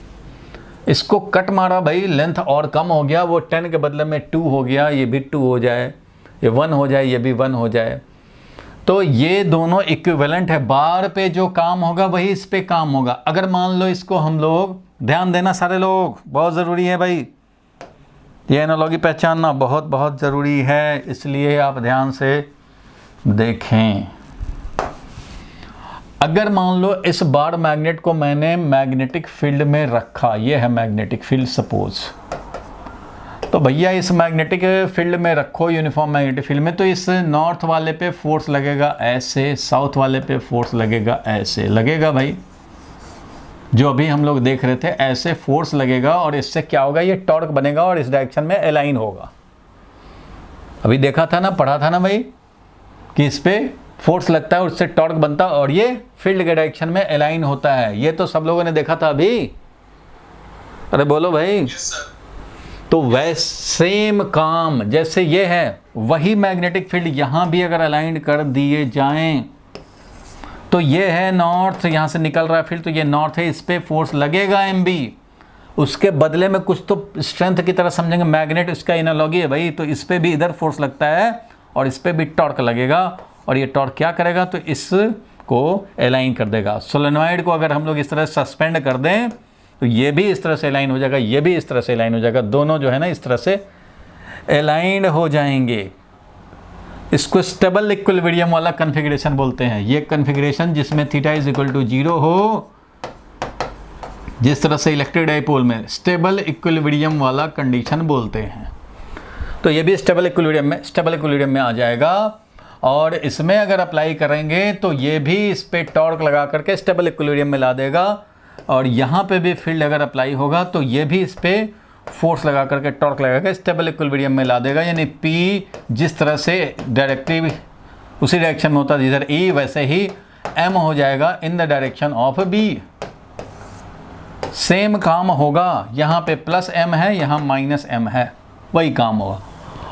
इसको कट मारा भाई, लेंथ और कम हो गया, वो 10 के बदले में 2 हो गया, ये भी 2 हो जाए, ये 1 हो जाए, ये भी 1 हो जाए, तो ये दोनों इक्विवेलेंट है। बार पे जो काम होगा वही इस पे काम होगा। अगर मान लो इसको हम लोग, ध्यान देना सारे लोग, बहुत ज़रूरी है भाई, ये एनालॉजी पहचानना बहुत बहुत ज़रूरी है, इसलिए आप ध्यान से देखें। अगर मान लो इस बार मैग्नेट को मैंने मैग्नेटिक फील्ड में रखा, ये है मैग्नेटिक फील्ड सपोज, तो भैया इस मैग्नेटिक फील्ड में रखो, यूनिफॉर्म मैग्नेटिक फील्ड में, तो इस नॉर्थ वाले पे फोर्स लगेगा ऐसे, साउथ वाले पे फोर्स लगेगा ऐसे, लगेगा भाई, जो अभी हम लोग देख रहे थे ऐसे फोर्स लगेगा, और इससे क्या होगा, ये टॉर्क बनेगा और इस डायरेक्शन में अलाइन होगा। अभी देखा था ना, पढ़ा था ना भाई कि इस पे फोर्स लगता है और उससे टॉर्क बनता है और ये फील्ड के डायरेक्शन में अलाइन होता है। ये तो सब लोगों ने देखा था अभी, अरे बोलो भाई। yes, तो वैसे सेम काम जैसे ये है, वही मैग्नेटिक फील्ड यहाँ भी अगर अलाइन कर दिए जाएं तो ये है नॉर्थ, यहाँ से निकल रहा है फील्ड, तो ये नॉर्थ है, इस पे फोर्स लगेगा MB, उसके बदले में कुछ तो स्ट्रेंथ की तरह समझेंगे, मैग्नेट इसका एनालॉजी है भाई, तो इस पे भी इधर फोर्स लगता है और इस पे भी टॉर्क लगेगा, और ये टॉर्क क्या करेगा, तो इसको अलाइन कर देगा। सोलेनॉइड को अगर हम लोग इस तरह सस्पेंड कर दें तो ये भी इस तरह से अलाइन हो जाएगा, ये भी इस तरह से अलाइन हो जाएगा, दोनों जो है ना इस तरह से अलाइंड हो जाएंगे। इसको स्टेबल इक्विलिब्रियम वाला कन्फिग्रेशन बोलते हैं। ये कन्फिग्रेशन जिसमें थीटा इज इक्वल टू 0 हो, जिस तरह से इलेक्ट्रिक डाइपोल में स्टेबल इक्विलिब्रियम वाला कंडीशन बोलते हैं, तो ये भी स्टेबल इक्विलिब्रियम में आ जाएगा। और इसमें अगर अप्लाई करेंगे तो ये भी इस पे टॉर्क लगा करके स्टेबल इक्विलिब्रियम में ला देगा, और यहाँ पे भी फील्ड अगर अप्लाई होगा तो ये भी इस पे फोर्स लगा करके टॉर्क लगा के स्टेबल इक्विलिब्रियम में ला देगा। यानी P जिस तरह से डायरेक्टिव उसी डायरेक्शन में होता है जिधर E, वैसे ही M हो जाएगा इन the direction of B। Same काम होगा, यहाँ पे प्लस M है, यहाँ माइनस M है, वही काम होगा।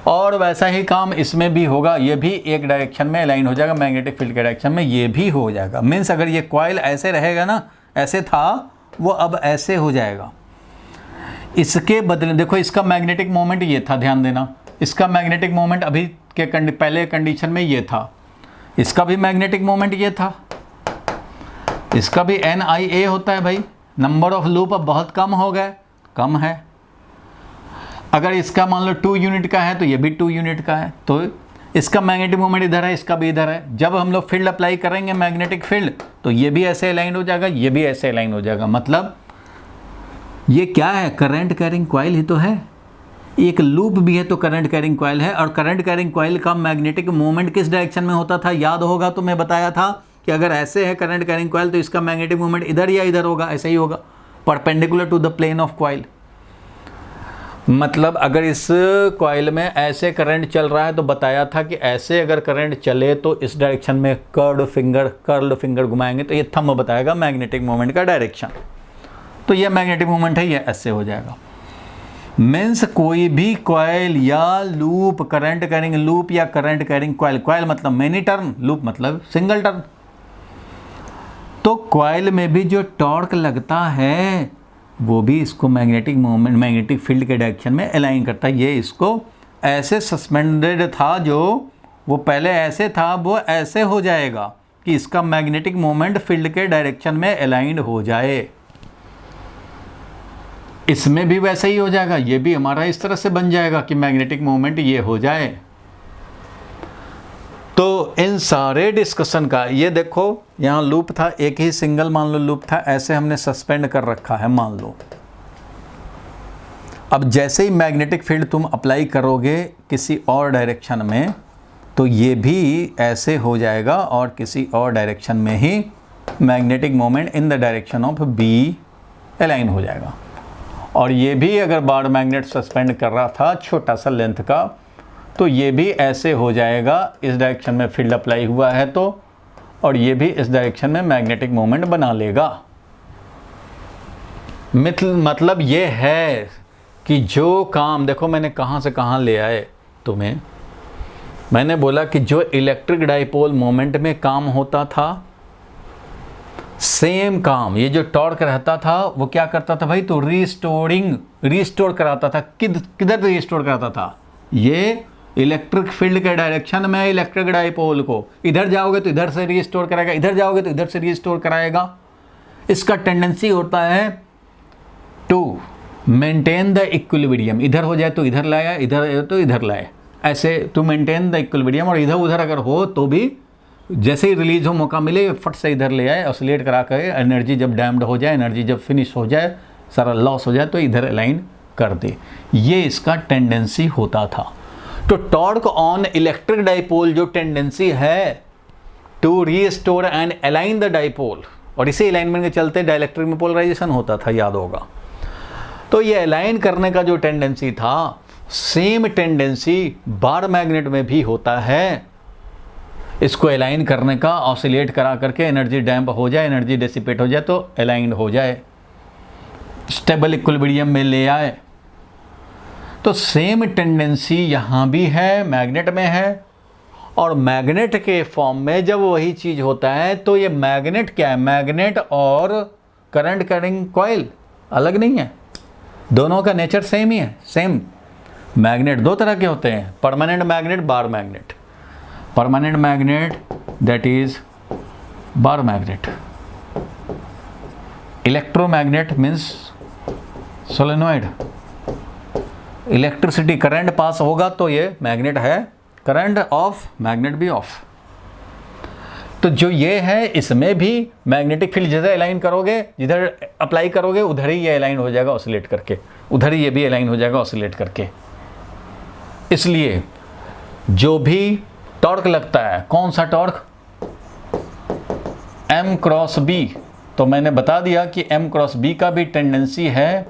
और वैसा ही काम इसमें भी होगा, ये भी एक डायरेक्शन में अलाइन हो जाएगा, मैग्नेटिक फील्ड के डायरेक्शन में ये भी हो जाएगा। मीन्स अगर ये कॉइल ऐसे रहेगा ना, ऐसे था वो अब ऐसे हो जाएगा। इसके बदले देखो, इसका मैग्नेटिक मोमेंट ये था, ध्यान देना, इसका मैग्नेटिक मोमेंट अभी के पहले कंडीशन में ये था, इसका भी मैग्नेटिक मोमेंट ये था, इसका भी NIA होता है भाई। नंबर ऑफ लूप अब बहुत कम हो गए, कम है। अगर इसका मान लो 2 यूनिट का है तो ये भी 2 यूनिट का है, तो इसका मैग्नेटिक मोमेंट इधर है, इसका भी इधर है। जब हम लोग फील्ड अप्लाई करेंगे मैग्नेटिक फील्ड, तो ये भी ऐसे अलाइन हो जाएगा, ये भी ऐसे अलाइन हो जाएगा। मतलब ये क्या है, करंट कैरिंग कॉइल ही तो है, एक लूप भी है तो करंट कैरिंग कॉइल है। और करंट कैरिंग कॉइल का मैग्नेटिक मोमेंट किस डायरेक्शन में होता था, याद होगा तो मैं बताया था कि अगर ऐसे है करंट कैरिंग कॉइल तो इसका मैग्नेटिक मोमेंट इधर या इधर होगा, ऐसे ही होगा, perpendicular to the plane of coil. मतलब अगर इस कॉइल में ऐसे करंट चल रहा है तो बताया था कि ऐसे अगर करंट चले तो इस डायरेक्शन में कर्ल फिंगर घुमाएंगे तो ये थंब बताएगा मैग्नेटिक मोमेंट का डायरेक्शन। तो ये मैग्नेटिक मोमेंट है, ये ऐसे हो जाएगा। मीन्स कोई भी कॉइल या लूप करंट कैरिंग लूप या करंट कैरिंग कॉइल, कॉइल मतलब मेनी टर्न, लूप मतलब सिंगल टर्न। तो कॉइल में भी जो टॉर्क लगता है वो भी इसको मैग्नेटिक मोमेंट, मैग्नेटिक फील्ड के डायरेक्शन में अलाइन करता है। ये इसको ऐसे सस्पेंडेड था, जो वो पहले ऐसे था वो ऐसे हो जाएगा कि इसका मैग्नेटिक मोमेंट फील्ड के डायरेक्शन में अलाइंड हो जाए। इसमें भी वैसा ही हो जाएगा, ये भी हमारा इस तरह से बन जाएगा कि मैग्नेटिक मोमेंट ये हो जाए। तो इन सारे डिस्कशन का ये देखो, यहाँ लूप था, एक ही सिंगल मान लो लूप था, ऐसे हमने सस्पेंड कर रखा है मान लो। अब जैसे ही मैग्नेटिक फील्ड तुम अप्लाई करोगे किसी और डायरेक्शन में तो ये भी ऐसे हो जाएगा और किसी और डायरेक्शन में ही magnetic moment in the direction of B align हो जाएगा। और ये भी अगर बार मैग्नेट सस्पेंड कर रहा था छोटा सा लेंथ का तो ये भी ऐसे हो जाएगा, इस डायरेक्शन में फील्ड अप्लाई हुआ है तो, और ये भी इस डायरेक्शन में मैग्नेटिक मोमेंट बना लेगा। मतलब ये है कि जो काम, देखो मैंने कहाँ से कहाँ ले आए तुम्हें, मैंने बोला कि जो इलेक्ट्रिक डाइपोल मोमेंट में काम होता था सेम काम ये जो टॉर्क रहता था वो क्या करता था भाई, तो रिस्टोर कराता था। किधर रिस्टोर कराता था, ये इलेक्ट्रिक फील्ड के डायरेक्शन में इलेक्ट्रिक डाइपोल को, इधर जाओगे तो इधर से रिस्टोर कराएगा, इधर जाओगे तो इधर से रिस्टोर कराएगा। इसका टेंडेंसी होता है टू मेंटेन द इक्विलिब्रियम, इधर हो जाए तो इधर लाया, इधर तो इधर लाए, ऐसे टू मेंटेन द इक्विलिब्रियम। और इधर उधर अगर हो तो भी जैसे ही रिलीज हो मौका मिले फट से इधर ले आए, ऑसिलेट करा कर एनर्जी जब डैम्ड हो जाए, एनर्जी जब फिनिश हो जाए, सारा लॉस हो जाए तो इधर अलाइन कर दे। ये इसका टेंडेंसी होता था। तो टॉर्क ऑन इलेक्ट्रिक डाइपोल जो टेंडेंसी है to restore and align the dipole, और इसी अलाइनमेंट के चलते डाइलेक्ट्रिक में पोलराइजेशन होता था, याद होगा। तो ये अलाइन करने का जो टेंडेंसी था सेम टेंडेंसी बार मैग्नेट में भी होता है, इसको अलाइन करने का, ऑसिलेट करा करके एनर्जी डैम्प हो जाए, एनर्जी डिसिपेट हो जाए तो अलाइंड हो जाए, स्टेबल इक्विलिब्रियम में ले आए। तो सेम टेंडेंसी यहाँ भी है, मैग्नेट में है। और मैग्नेट के फॉर्म में जब वही चीज़ होता है तो ये मैग्नेट क्या है, मैग्नेट और करंट कैरिंग कॉइल अलग नहीं है, दोनों का नेचर सेम ही है। सेम मैग्नेट दो तरह के होते हैं, permanent magnet, bar magnet. Permanent magnet that is bar magnet, electromagnet means solenoid. Electricity current pass होगा तो ये मैग्नेट है, करंट ऑफ मैग्नेट भी ऑफ। तो जो ये है इसमें भी मैग्नेटिक फील्ड जिधर अलाइन करोगे, जिधर अप्लाई करोगे उधर ही ये अलाइन हो जाएगा ऑसिलेट करके, उधर ही ये भी अलाइन हो जाएगा ऑसिलेट करके। इसलिए जो भी टॉर्क लगता है, कौन सा टॉर्क, M क्रॉस B, तो मैंने बता दिया कि M क्रॉस B का भी टेंडेंसी है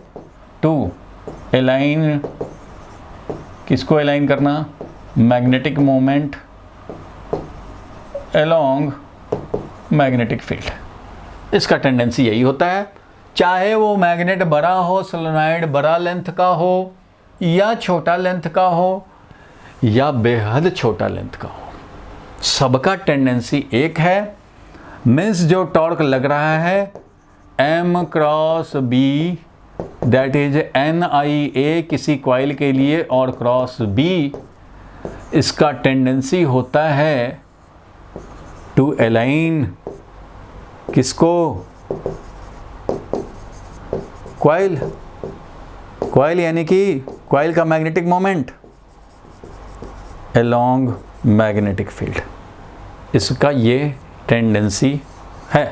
टू अलाइन, किसको अलाइन करना, magnetic moment along magnetic field. इसका टेंडेंसी यही होता है, चाहे वो मैग्नेट बड़ा हो, सोलेनॉइड बड़ा लेंथ का हो या छोटा लेंथ का हो या बेहद छोटा लेंथ का हो, सबका टेंडेंसी एक है। मीन्स जो टॉर्क लग रहा है M cross B that is NIA किसी कॉइल के लिए और क्रॉस B, इसका टेंडेंसी होता है टू अलाइन किसको, कॉइल, कॉइल यानी कि कॉइल का magnetic moment along magnetic field, इसका ये टेंडेंसी है।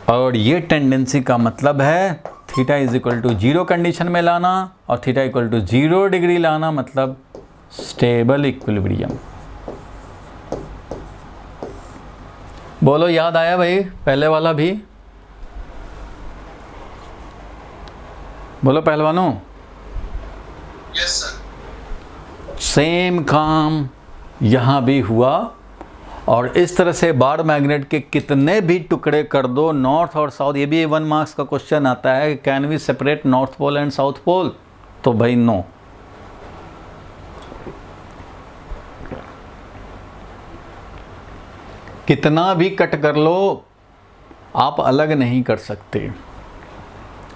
और ये टेंडेंसी का मतलब है theta is equal to 0 condition में लाना, और थीटा इक्वल टू 0 डिग्री लाना मतलब स्टेबल इक्विलिब्रियम। बोलो याद आया भाई पहले वाला भी। बोलो पहलवानों। Yes sir. सेम काम यहाँ भी हुआ, और इस तरह से बार मैग्नेट के कितने भी टुकड़े कर दो, नॉर्थ और साउथ, ये भी 1 मार्क्स का क्वेश्चन आता है, can we separate north pole and south pole? तो भाई नो। कितना भी कट कर लो आप अलग नहीं कर सकते,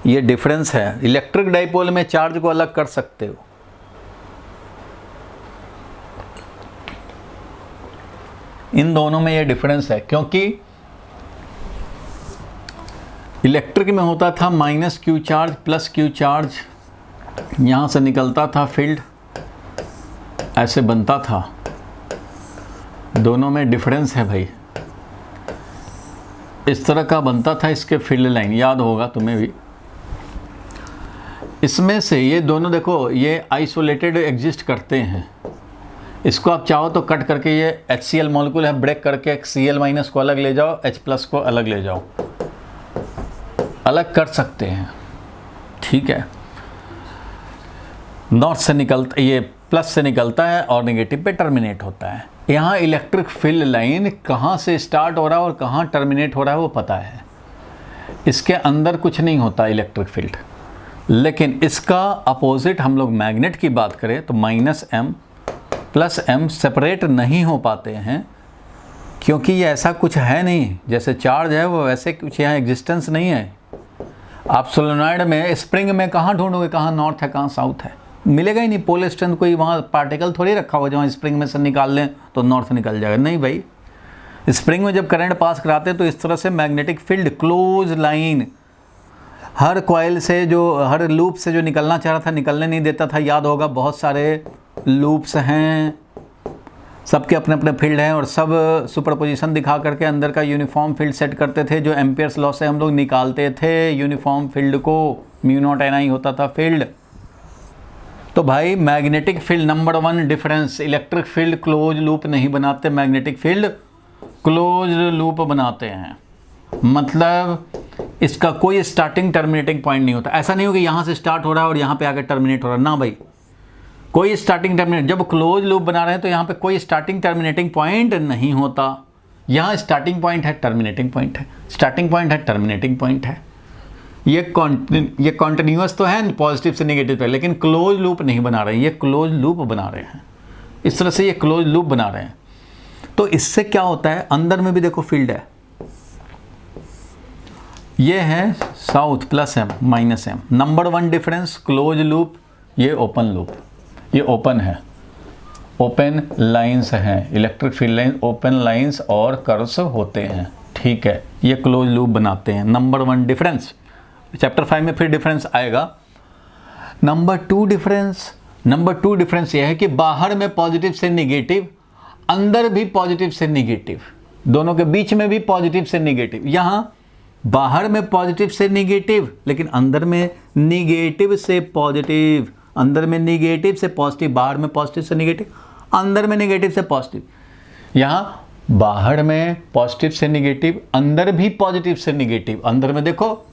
ये डिफरेंस है। इलेक्ट्रिक डाइपोल में चार्ज को अलग कर सकते हो, इन दोनों में ये डिफरेंस है, क्योंकि इलेक्ट्रिक में होता था minus Q charge plus Q charge, यहां से निकलता था फील्ड, ऐसे बनता था। दोनों में डिफरेंस है भाई, इस तरह का बनता था इसके फील्ड लाइन, याद होगा तुम्हें भी। इसमें से ये दोनों देखो, ये आइसोलेटेड एग्जिस्ट करते हैं, इसको आप चाहो तो कट करके, ये HCl मॉलिक्यूल है, ब्रेक करके Cl माइनस को अलग ले जाओ, H प्लस को अलग ले जाओ, अलग कर सकते हैं, ठीक है। नॉर्थ से निकलता, ये प्लस से निकलता है और नेगेटिव पे टर्मिनेट होता है। यहाँ इलेक्ट्रिक फील्ड लाइन कहाँ से स्टार्ट हो रहा है और कहाँ टर्मिनेट हो रहा है वो पता है, इसके अंदर कुछ नहीं होता इलेक्ट्रिक फील्ड। लेकिन इसका अपोजिट हम लोग मैग्नेट की बात करें तो minus M plus M separate नहीं हो पाते हैं, क्योंकि ये ऐसा कुछ है नहीं, जैसे चार्ज है वो वैसे कुछ यहाँ एग्जिस्टेंस नहीं है। आप सोलेनॉइड में, स्प्रिंग में कहाँ ढूंढोगे कहाँ नॉर्थ है कहाँ साउथ है, मिलेगा ही नहीं। पोल स्ट्रेंथ कोई वहाँ पार्टिकल थोड़ी रखा हुआ जहाँ स्प्रिंग में से निकाल लें तो नॉर्थ निकल जाएगा, नहीं भाई। स्प्रिंग में जब करंट पास कराते तो इस तरह से मैग्नेटिक फील्ड क्लोज लाइन, हर कॉइल से जो, हर लूप से जो निकलना चाह रहा था निकलने नहीं देता था, याद होगा। बहुत सारे लूप्स हैं, सबके अपने अपने फील्ड हैं, और सब सुपरपोजिशन दिखा करके अंदर का यूनिफॉर्म फील्ड सेट करते थे, जो एम्पियर्स लॉ से हम लोग निकालते थे यूनिफॉर्म फील्ड को, म्यू नॉट NI होता था फील्ड। तो भाई magnetic field number 1 difference, electric field close loop नहीं बनाते, मैग्नेटिक फील्ड क्लोज लूप बनाते हैं। मतलब इसका कोई स्टार्टिंग टर्मिनेटिंग पॉइंट नहीं होता। ऐसा नहीं हो कि यहाँ से स्टार्ट हो रहा है और यहाँ पे आकर टर्मिनेट हो रहा है, ना भाई, कोई स्टार्टिंग टर्मिनेट। जब क्लोज लूप बना रहे हैं तो यहाँ पे कोई स्टार्टिंग टर्मिनेटिंग पॉइंट नहीं होता। यहाँ स्टार्टिंग पॉइंट है, टर्मिनेटिंग पॉइंट है, स्टार्टिंग पॉइंट है, टर्मिनेटिंग पॉइंट है। ये कॉन्टिन्यूअस तो है पॉजिटिव से नेगेटिव पे, लेकिन क्लोज लूप नहीं बना रहे हैं, ये क्लोज लूप बना रहे हैं। इस तरह से ये क्लोज लूप बना रहे हैं। तो इससे क्या होता है, अंदर में भी देखो फील्ड है, ये है south plus M minus M। Number 1 difference close loop, ये ओपन लूप, ये ओपन है, ओपन लाइंस हैं, electric field line open lines और कर्व्स होते हैं, ठीक है। ये क्लोज लूप बनाते हैं, नंबर 1 डिफरेंस। चैप्टर 5 में फिर डिफरेंस आएगा। नंबर 2 डिफरेंस ये है कि बाहर में पॉजिटिव से निगेटिव, अंदर भी पॉजिटिव से निगेटिव, दोनों के बीच में भी पॉजिटिव से निगेटिव। यहाँ बाहर में पॉजिटिव से निगेटिव, लेकिन अंदर में निगेटिव से पॉजिटिव, अंदर में निगेटिव से पॉजिटिव, बाहर में पॉजिटिव से निगेटिव, अंदर में निगेटिव से पॉजिटिव। यहाँ बाहर में पॉजिटिव से निगेटिव, अंदर भी पॉजिटिव से निगेटिव। अंदर में देखो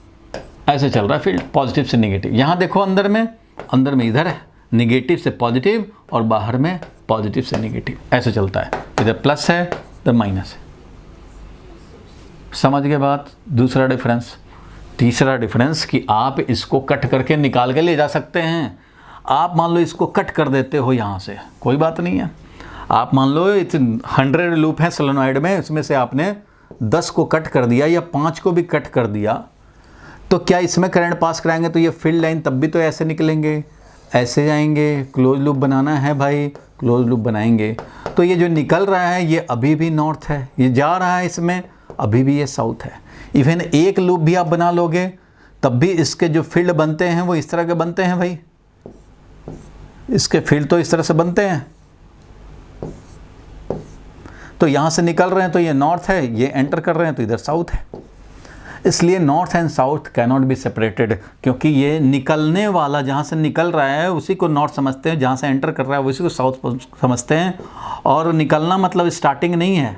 ऐसे चल रहा है फील्ड, पॉजिटिव से निगेटिव। यहाँ देखो अंदर में इधर है निगेटिव से पॉजिटिव और बाहर में पॉजिटिव से निगेटिव, ऐसे चलता है। इधर प्लस है तो माइनस है। समझ गए बात। दूसरा डिफरेंस। तीसरा डिफरेंस कि आप इसको कट करके निकाल के ले जा सकते हैं। आप मान लो इसको कट कर देते हो यहाँ से, कोई बात नहीं है। आप मान लो 100 लूप है सोलेनॉइड में, इसमें से आपने 10 को कट कर दिया या 5 को भी कट कर दिया, तो क्या इसमें करंट पास कराएंगे तो ये फील्ड लाइन तब भी तो ऐसे निकलेंगे, ऐसे जाएंगे। क्लोज लूप बनाना है भाई, क्लोज लूप बनाएंगे। तो ये जो निकल रहा है ये अभी भी नॉर्थ है, ये जा रहा है इसमें अभी भी ये साउथ है। इवन एक लूप भी आप बना लोगे तब भी इसके जो फील्ड बनते हैं वो इस तरह के बनते हैं भाई, इसके फील्ड तो इस तरह से बनते हैं। तो यहाँ से निकल रहे हैं तो ये नॉर्थ है, ये एंटर कर रहे हैं तो इधर साउथ है। इसलिए north and south can not be separated, क्योंकि ये निकलने वाला जहाँ से निकल रहा है उसी को नॉर्थ समझते हैं, जहाँ से एंटर कर रहा है उसी को साउथ समझते हैं। और निकलना मतलब स्टार्टिंग नहीं है,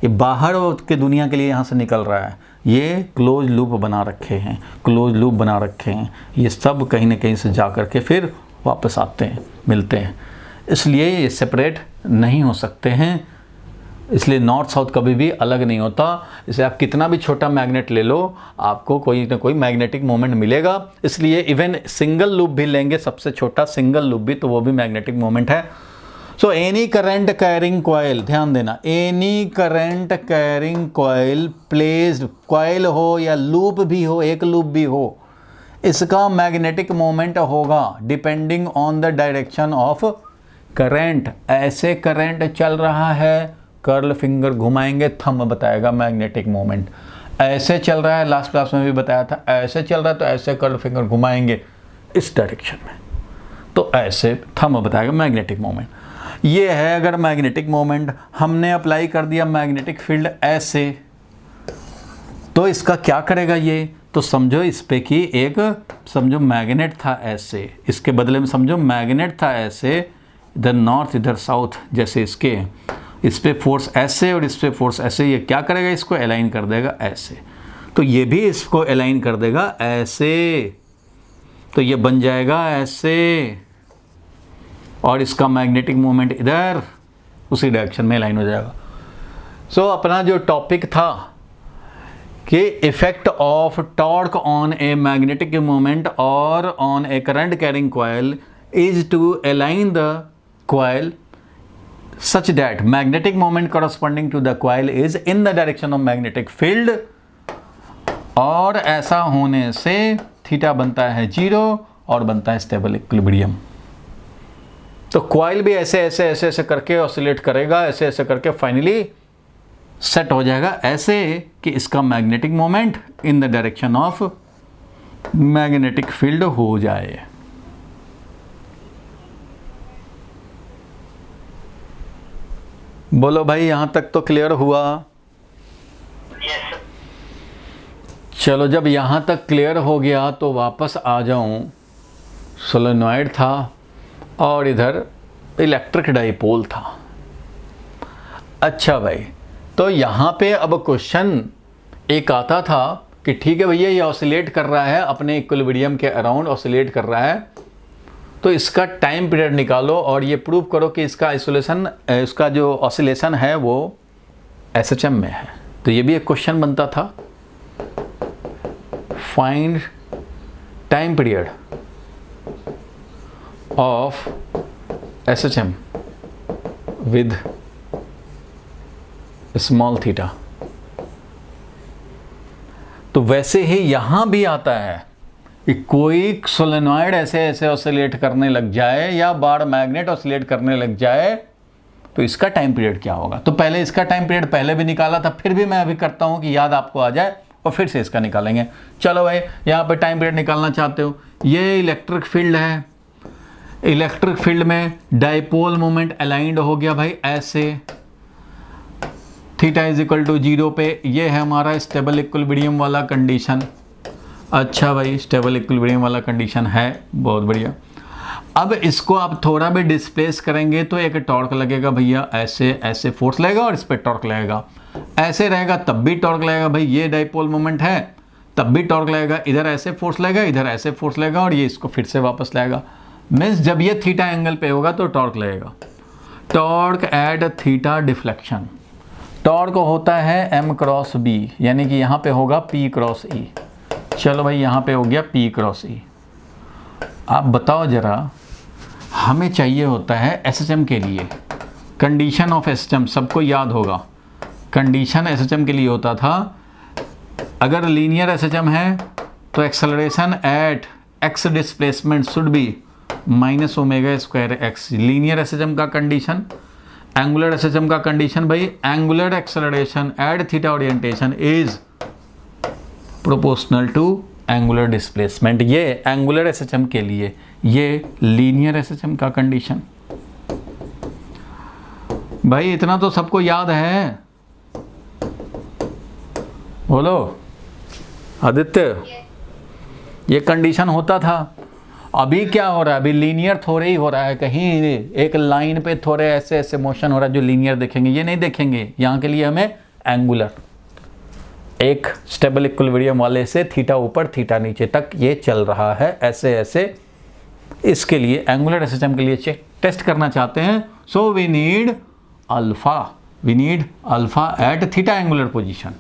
ये बाहर के दुनिया के लिए यहाँ से निकल रहा है। ये क्लोज लूप बना रखे हैं, क्लोज लूप बना रखे हैं, ये सब कहीं ना कहीं से जा कर के फिर वापस आते हैं, मिलते हैं, इसलिए ये सेपरेट नहीं हो सकते हैं। इसलिए नॉर्थ साउथ कभी भी अलग नहीं होता। इसलिए आप कितना भी छोटा मैग्नेट ले लो, आपको कोई ना कोई मैग्नेटिक मोमेंट मिलेगा। इसलिए इवन सिंगल लूप भी लेंगे, सबसे छोटा सिंगल लूप भी, तो वो भी मैग्नेटिक मोमेंट है। So any current carrying coil, ध्यान देना, any current carrying coil placed, coil हो या लूप भी हो, एक लूप भी हो, इसका मैग्नेटिक मोमेंट होगा depending on the direction of current. ऐसे करंट चल रहा है, कर्ल फिंगर घुमाएंगे, थंब बताएगा मैग्नेटिक मोमेंट। ऐसे चल रहा है, लास्ट क्लास में भी बताया था, ऐसे चल रहा है तो ऐसे कर्ल फिंगर घुमाएंगे इस डायरेक्शन में, तो ऐसे थंब बताएगा मैग्नेटिक मोमेंट। ये है अगर मैग्नेटिक मोमेंट। हमने अप्लाई कर दिया मैग्नेटिक फील्ड ऐसे, तो इसका क्या करेगा ये, तो समझो इस पे कि एक समझो मैग्नेट था ऐसे, इसके बदले में समझो मैग्नेट था ऐसे, इधर नॉर्थ इधर साउथ, जैसे इसके, इस पे फोर्स ऐसे और इस पे फोर्स ऐसे, ये क्या करेगा, इसको अलाइन कर देगा ऐसे, तो ये भी इसको अलाइन कर देगा ऐसे, तो ये बन जाएगा ऐसे, और इसका मैग्नेटिक मोमेंट इधर उसी डायरेक्शन में अलाइन हो जाएगा। सो अपना जो टॉपिक था कि effect of torque on a magnetic moment और on a current carrying coil is to align the coil such that magnetic moment corresponding to the coil is in the direction of magnetic field, और ऐसा होने से थीटा बनता है 0 और बनता है स्टेबल इक्विलिब्रियम। तो कॉइल भी ऐसे ऐसे ऐसे ऐसे करके ऑसिलेट करेगा, ऐसे ऐसे करके फाइनली सेट हो जाएगा ऐसे कि इसका magnetic moment in the direction of magnetic field हो जाए। बोलो भाई, यहां तक तो क्लियर हुआ? यस। चलो, जब यहां तक क्लियर हो गया तो वापस आ जाऊं। सोलेनॉइड था और इधर इलेक्ट्रिक डाइपोल था। अच्छा भाई, तो यहाँ पे अब क्वेश्चन एक आता था कि ठीक है भैया, ये ऑसिलेट कर रहा है, अपने इक्विलिब्रियम के अराउंड ऑसिलेट कर रहा है, तो इसका टाइम पीरियड निकालो और ये प्रूव करो कि इसका आइसोलेशन, इसका जो ऑसिलेशन है वो एसएचएम में है। तो ये भी एक क्वेश्चन बनता था, find time period of SHM with small theta. तो वैसे ही यहां भी आता है कि कोई सोलेनॉइड ऐसे ऐसे ऑसिलेट करने लग जाए या बार मैग्नेट ऑसिलेट करने लग जाए तो इसका टाइम पीरियड क्या होगा। तो पहले इसका टाइम पीरियड पहले भी निकाला था, फिर भी मैं अभी करता हूं कि याद आपको आ जाए और फिर से इसका निकालेंगे। चलो भाई, यहाँ पे टाइम पीरियड निकालना चाहते हो, ये इलेक्ट्रिक फील्ड है, इलेक्ट्रिक फील्ड में डाइपोल मोमेंट अलाइंड हो गया भाई ऐसे, थीटा इज इक्वल टू 0 पे, ये है हमारा स्टेबल इक्विलिब्रियम वाला कंडीशन। अच्छा भाई, स्टेबल इक्विलिब्रियम वाला कंडीशन है, बहुत बढ़िया। अब इसको आप थोड़ा भी डिस्प्लेस करेंगे तो एक टॉर्क लगेगा भैया, ऐसे ऐसे फोर्स लगेगा और इस पर टॉर्क लगेगा, ऐसे रहेगा तब भी टॉर्क लगेगा भाई, ये डाइपोल मोमेंट है तब भी टॉर्क लगेगा, इधर ऐसे फोर्स लगेगा, इधर ऐसे फोर्स लगेगा और ये इसको फिर से वापस लाएगा। मीन्स जब ये थीटा एंगल पे होगा तो टॉर्क लगेगा। Torque at theta deflection, torque होता है m क्रॉस b, यानी कि यहाँ पे होगा p क्रॉस e। चलो भाई, यहाँ पे हो गया p क्रॉस e। आप बताओ जरा, हमें चाहिए होता है एसएचएम के लिए कंडीशन ऑफ एसएचएम, सबको याद होगा कंडीशन एसएचएम के लिए होता था, अगर लीनियर एसएचएम है तो acceleration at x displacement should be minus omega square x, linear SHM का कंडीशन। एंगुलर एसएचएम का कंडीशन भाई, angular acceleration at theta orientation is proportional to angular displacement. ये एंगुलर एसएचएम के लिए, ये लीनियर एसएचएम का कंडीशन। भाई इतना तो सबको याद है, बोलो आदित्य, ये कंडीशन होता था। अभी क्या हो रहा है, अभी लीनियर थोड़े ही हो रहा है, कहीं एक लाइन पे थोड़े ऐसे ऐसे मोशन हो रहा है जो लीनियर देखेंगे, ये नहीं देखेंगे। यहाँ के लिए हमें एंगुलर, एक स्टेबल इक्विलिब्रियम वाले से थीटा ऊपर थीटा नीचे तक ये चल रहा है, ऐसे ऐसे। इसके लिए एंगुलर एसएचएम के लिए टेस्ट करना चाहते हैं, so we need alpha at theta angular position.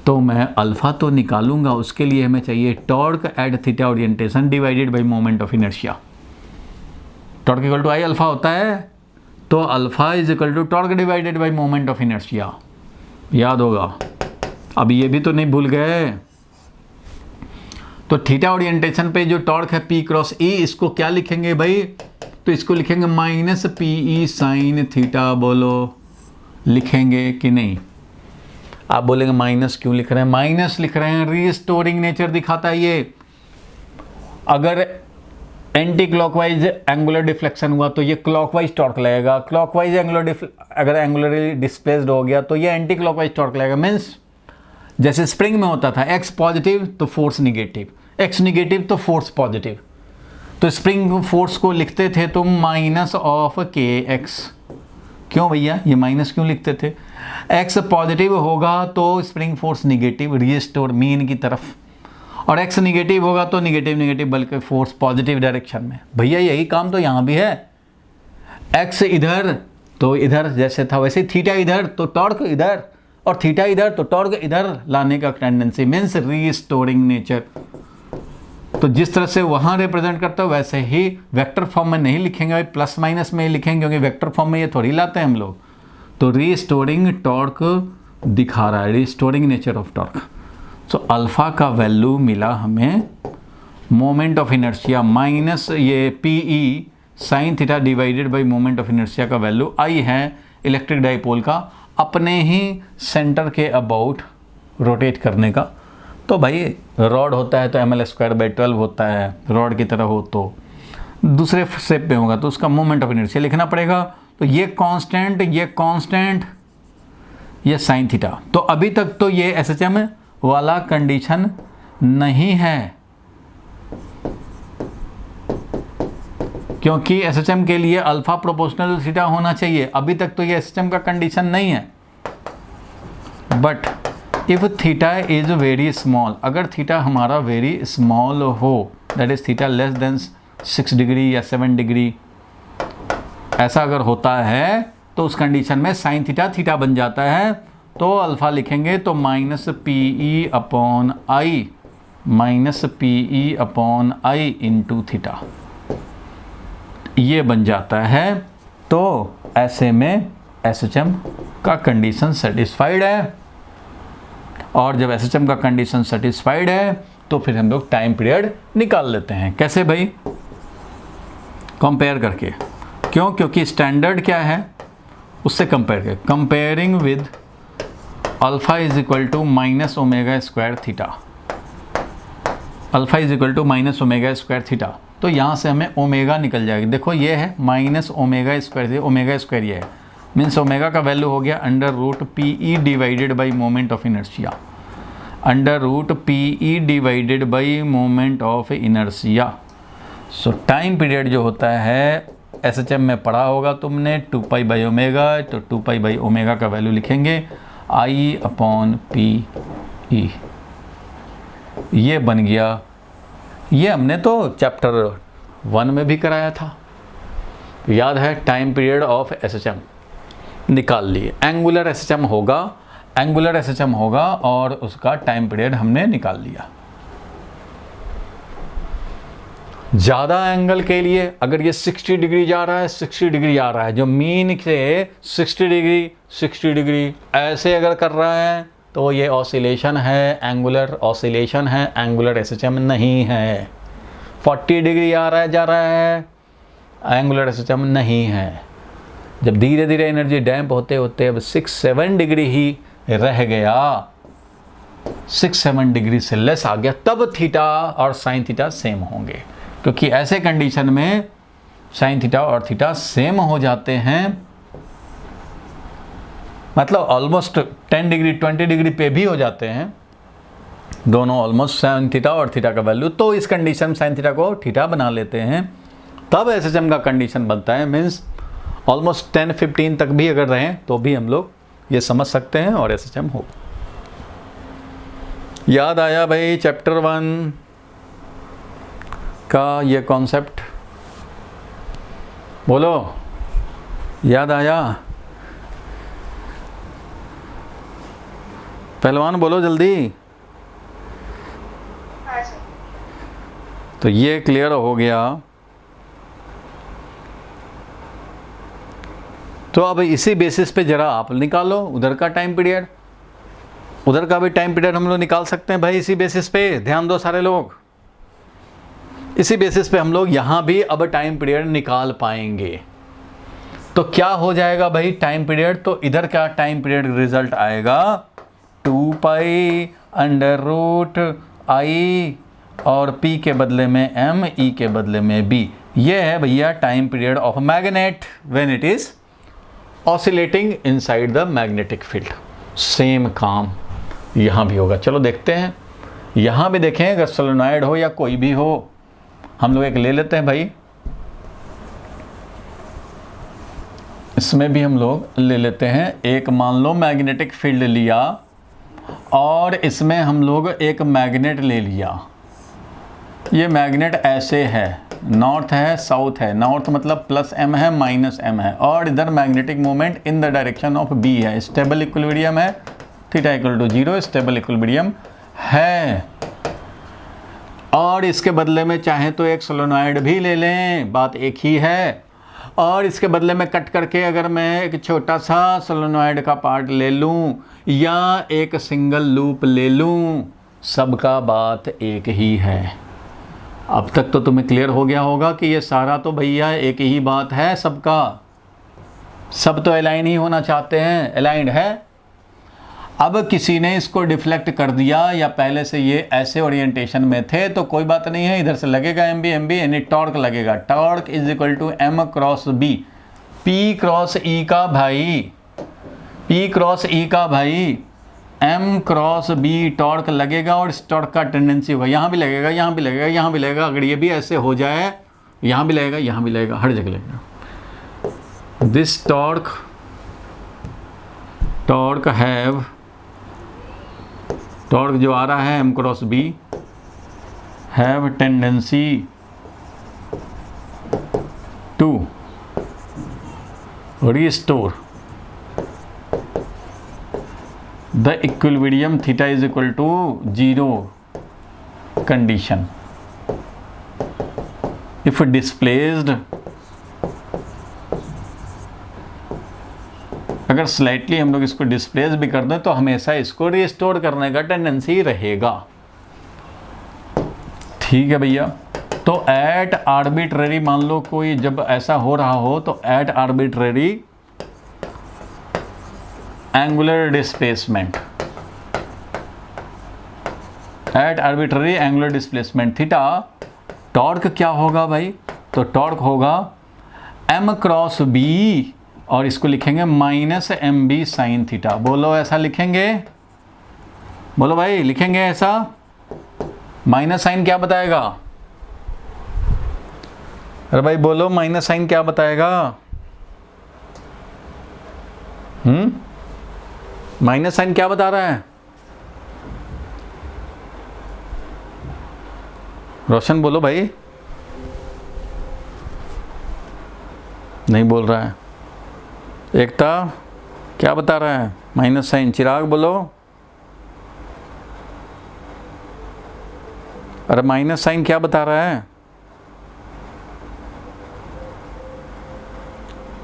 तो मैं अल्फा तो निकालूंगा, उसके लिए हमें चाहिए torque at theta orientation divided by moment of inertia. Torque equal to I alpha होता है, तो alpha is equal to torque divided by moment of inertia, याद होगा। अब ये भी तो नहीं भूल गए। तो थीटा ओरिएंटेशन पे जो टॉर्क है P क्रॉस E, इसको क्या लिखेंगे भाई? तो इसको लिखेंगे माइनस PE साइन थीटा। बोलो लिखेंगे कि नहीं? आप बोलेंगे माइनस क्यों लिख रहे हैं? माइनस लिख रहे हैं, रीस्टोरिंग नेचर दिखाता है ये। अगर एंटी क्लॉकवाइज एंगुलर डिफ्लेक्शन हुआ तो ये क्लॉकवाइज टॉर्क लगेगा। क्लॉकवाइज अगर एंगुलरली डिस्प्लेस्ड हो गया तो ये एंटी क्लॉकवाइज टॉर्क लगेगा। मीन्स जैसे स्प्रिंग में होता था, एक्स पॉजिटिव तो फोर्स निगेटिव, एक्स निगेटिव तो फोर्स पॉजिटिव। तो स्प्रिंग फोर्स को लिखते थे तुम माइनस ऑफ के एक्स। क्यों भैया ये माइनस क्यों लिखते थे? एक्स पॉजिटिव होगा तो spring force negative, restore mean की तरफ, और एक्स निगेटिव होगा तो निगेटिव बल्कि फोर्स पॉजिटिव डायरेक्शन में। भैया यही काम तो यहाँ भी है। एक्स इधर तो इधर जैसे था वैसे, थीटा इधर तो टॉर्क इधर, और थीटा इधर तो टॉर्क इधर लाने का टेंडेंसी, मीन्स रीस्टोरिंग नेचर। तो जिस तरह से वहाँ रिप्रेजेंट करता है वैसे ही वेक्टर फॉर्म में नहीं लिखेंगे भाई, प्लस माइनस में ही लिखेंगे, क्योंकि वेक्टर फॉर्म में ये थोड़ी लाते हैं हम लोग। तो रीस्टोरिंग टॉर्क दिखा रहा है, restoring nature of torque. So alpha का वैल्यू मिला हमें मोमेंट ऑफ इनर्शिया माइनस ये PE sine theta divided by moment of inertia का वैल्यू आई है इलेक्ट्रिक डाइपोल का, अपने ही सेंटर के अबाउट रोटेट करने का। तो भाई रॉड होता है तो ml²/12 होता है, रॉड की तरह हो तो दूसरे शेप में होगा तो उसका मोमेंट ऑफ इनर्शिया लिखना पड़ेगा। तो ये कांस्टेंट, ये साइन थीटा। तो अभी तक तो ये एसएचएम वाला कंडीशन नहीं है, क्योंकि एसएचएम के लिए अल्फा प्रोपोर्शनल थीटा होना चाहिए। अभी तक तो ये एसएचएम का कंडीशन नहीं है। But if theta is very small, अगर थीटा हमारा वेरी स्मॉल हो, that is theta less than 6 degree या 7 डिग्री, ऐसा अगर होता है तो उस कंडीशन में साइन थीटा बन जाता है। तो अल्फा लिखेंगे तो minus PE upon I into theta, ये बन जाता है। तो ऐसे में एसएचएम का कंडीशन सेटिस्फाइड है, और जब एसएचएम का कंडीशन सेटिस्फाइड है तो फिर हम लोग टाइम पीरियड निकाल लेते हैं। कैसे भाई? कंपेयर करके। क्यों? क्योंकि स्टैंडर्ड क्या है उससे कंपेयर कर, comparing with alpha is equal to minus omega square theta. Alpha is equal to minus omega square theta. तो यहाँ से हमें ओमेगा निकल जाएगी। देखो ये है minus omega square, omega square ये है, मीन्स ओमेगा का वैल्यू हो गया √PE divided by moment of inertia, √PE divided by moment of inertia. So time period जो होता है एसएचएम में पढ़ा होगा तुमने 2π/ओमेगा, तो 2π/ओमेगा का वैल्यू लिखेंगे I/PE। ये बन गया। ये हमने तो चैप्टर 1 में भी कराया था, याद है? टाइम पीरियड ऑफ एसएचएम निकाल लिए। एंगुलर एसएचएम होगा और उसका टाइम पीरियड हमने निकाल लिया। ज़्यादा एंगल के लिए अगर ये 60 डिग्री जा रहा है, 60 डिग्री आ रहा है, जो मीन से 60 डिग्री ऐसे अगर कर रहा है तो ये ऑसिलेशन है, एंगुलर ऑसिलेशन है, एंगुलर एसएचएम नहीं है। 40 डिग्री आ रहा है जा रहा है, एंगुलर एसएचएम नहीं है। जब धीरे धीरे एनर्जी डैम्प होते होते अब 6-7 डिग्री ही रह गया, 6-7 डिग्री से लेस आ गया, तब थीटा और साइन थीटा सेम होंगे, क्योंकि ऐसे कंडीशन में साइन थीटा और थीटा सेम हो जाते हैं। मतलब ऑलमोस्ट 10 डिग्री 20 डिग्री पे भी हो जाते हैं दोनों, ऑलमोस्ट साइन थीटा और थीटा का वैल्यू। तो इस कंडीशन में साइन थीटा को थीटा बना लेते हैं, तब एसएचएम का कंडीशन बनता है। मीन्स ऑलमोस्ट 10-15 तक भी अगर रहें तो भी हम लोग ये समझ सकते हैं और एसएचएम हो। याद आया भाई चैप्टर 1 का ये कॉन्सेप्ट? बोलो, याद आया? पहलवान बोलो जल्दी। तो ये क्लियर हो गया। तो अब इसी बेसिस पे जरा आप निकालो उधर का टाइम पीरियड, उधर का भी टाइम पीरियड हम लोग निकाल सकते हैं भाई इसी बेसिस पे। ध्यान दो सारे लोग, इसी बेसिस पे हम लोग यहाँ भी अब टाइम पीरियड निकाल पाएंगे। तो क्या हो जाएगा भाई टाइम पीरियड? तो इधर क्या टाइम पीरियड रिजल्ट आएगा? 2 पाई अंडर रूट आई और P के बदले में M, E के बदले में B। ये है भैया time period of magnet when it is oscillating inside the magnetic field. Same काम यहाँ भी होगा। चलो देखते हैं, यहाँ भी देखें, अगर सोलेनॉइड हो या कोई भी हो। हम लोग एक ले लेते हैं भाई, इसमें भी हम लोग ले लेते हैं एक। मान लो मैग्नेटिक फील्ड लिया और इसमें हम लोग एक मैग्नेट ले लिया। ये मैग्नेट ऐसे है, नॉर्थ है साउथ है, नॉर्थ मतलब +M है -M है, और इधर magnetic moment in the direction of B है। स्टेबल इक्विलिब्रियम है, थीटा = 0 स्टेबल इक्विलिब्रियम है। और इसके बदले में चाहे तो एक सोलेनॉइड भी ले लें, बात एक ही है। और इसके बदले में कट करके अगर मैं एक छोटा सा सोलेनॉइड का पार्ट ले लूं या एक सिंगल लूप ले लूं, सबका बात एक ही है। अब तक तो तुम्हें क्लियर हो गया होगा कि ये सारा तो भैया एक ही बात है सबका। सब तो अलाइन ही होना चाहते हैं, अलाइंड है। अब किसी ने इसको डिफ्लेक्ट कर दिया या पहले से ये ऐसे ओरिएंटेशन में थे तो कोई बात नहीं है, इधर से लगेगा एम बी यानी टॉर्क लगेगा। Torque = M cross B। P cross E का भाई, P क्रॉस E का भाई M क्रॉस B टॉर्क लगेगा और इस टॉर्क का टेंडेंसी होगा। यहाँ भी लगेगा, यहाँ भी लगेगा, यहाँ भी लगेगा। अगर ये भी ऐसे हो जाए, यहाँ भी लगेगा, यहाँ भी लगेगा, हर जगह लगेगा। दिस टॉर्क हैव, टॉर्क जो आ रहा है M cross B have tendency to restore the equilibrium theta = 0 condition if displaced. अगर स्लाइटली हम लोग इसको डिस्प्लेस भी कर दें तो हमेशा इसको रिस्टोर करने का टेंडेंसी रहेगा। ठीक है भैया। तो एट आर्बिट्रेरी, मान लो कोई जब ऐसा हो रहा हो तो at arbitrary angular displacement, at arbitrary angular displacement theta, torque क्या होगा भाई? तो टॉर्क होगा M क्रॉस B और इसको लिखेंगे -MB साइन थीटा। बोलो ऐसा लिखेंगे? बोलो भाई, लिखेंगे ऐसा? माइनस साइन क्या बताएगा? अरे भाई बोलो, माइनस साइन क्या बताएगा? माइनस साइन क्या बता रहा है? रोशन बोलो भाई। नहीं बोल रहा है। एकता क्या बता रहा है? Minus sign. चिराग बोलो। अरे माइनस साइन क्या बता रहा है?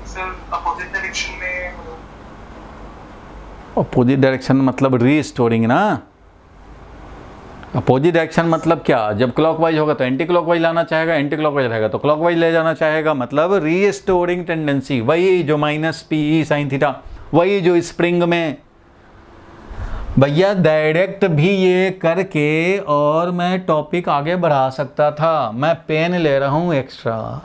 सर अपोजिट डायरेक्शन में, अपोजिट डायरेक्शन मतलब रीस्टोरिंग ना। अपोजिट डायरेक्शन मतलब क्या? जब क्लॉकवाइज होगा तो एंटी क्लॉकवाइज लाना चाहेगा, एंटी क्लॉकवाइज रहेगा तो क्लॉकवाइज ले जाना चाहेगा, मतलब रीस्टोरिंग टेंडेंसी। वही जो -PE साइन थीटा, वही जो स्प्रिंग में। भैया डायरेक्ट भी ये करके और मैं टॉपिक आगे बढ़ा सकता था। मैं पेन ले रहा हूँ एक्स्ट्रा,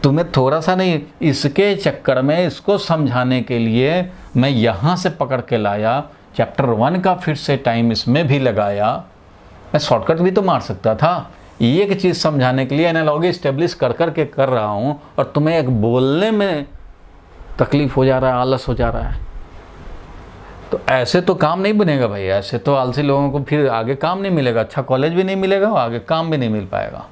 तुम्हें थोड़ा सा नहीं, इसके चक्कर में इसको समझाने के लिए मैं यहाँ से पकड़ के लाया। चैप्टर 1 का फिर से टाइम इसमें भी लगाया। मैं शॉर्टकट भी तो मार सकता था। एक चीज़ समझाने के लिए एनालॉजी इस्टेब्लिश कर के कर रहा हूँ और तुम्हें एक बोलने में तकलीफ हो जा रहा है, आलस हो जा रहा है। तो ऐसे तो काम नहीं बनेगा भाई, ऐसे तो आलसी लोगों को फिर आगे काम नहीं मिलेगा, अच्छा कॉलेज भी नहीं मिलेगा, आगे काम भी नहीं मिल पाएगा।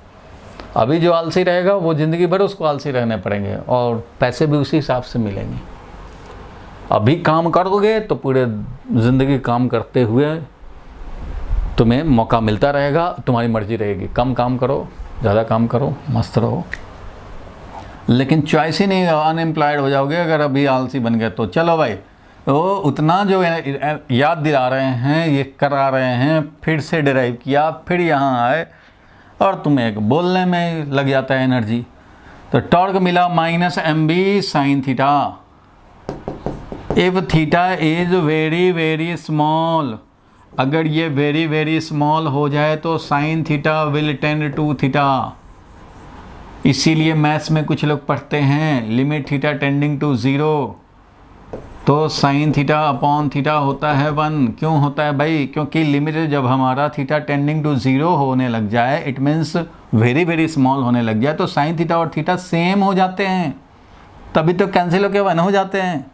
अभी जो आलसी रहेगा वो ज़िंदगी भर उसको आलसी रहने पड़ेंगे और पैसे भी उसी हिसाब से मिलेंगे। अभी काम करोगे तो पूरे ज़िंदगी काम करते हुए तुम्हें मौका मिलता रहेगा, तुम्हारी मर्जी रहेगी, कम काम करो ज़्यादा काम करो, मस्त रहो। लेकिन चॉइस ही नहीं, अनएम्प्लॉयड हो जाओगे अगर अभी आलसी बन गए तो। चलो भाई, तो उतना जो याद दिला रहे हैं, ये करा रहे हैं, फिर से डिराइव किया, फिर यहाँ आए और तुम्हें एक बोलने में लग जाता है एनर्जी। तो टॉर्क मिला -mb sin theta. If theta is very very small, अगर ये वेरी वेरी स्मॉल हो जाए तो sine theta will tend to theta. इसीलिए मैथ्स में कुछ लोग पढ़ते हैं लिमिट थीटा टेंडिंग टू 0, तो साइन थीटा अपॉन थीटा होता है 1। क्यों होता है भाई? क्योंकि लिमिट जब हमारा थीटा टेंडिंग टू 0 होने लग जाए, it means very very small होने लग जाए, तो साइन थीटा और थीटा सेम हो जाते हैं, तभी तो कैंसिल होकर 1 हो जाते हैं।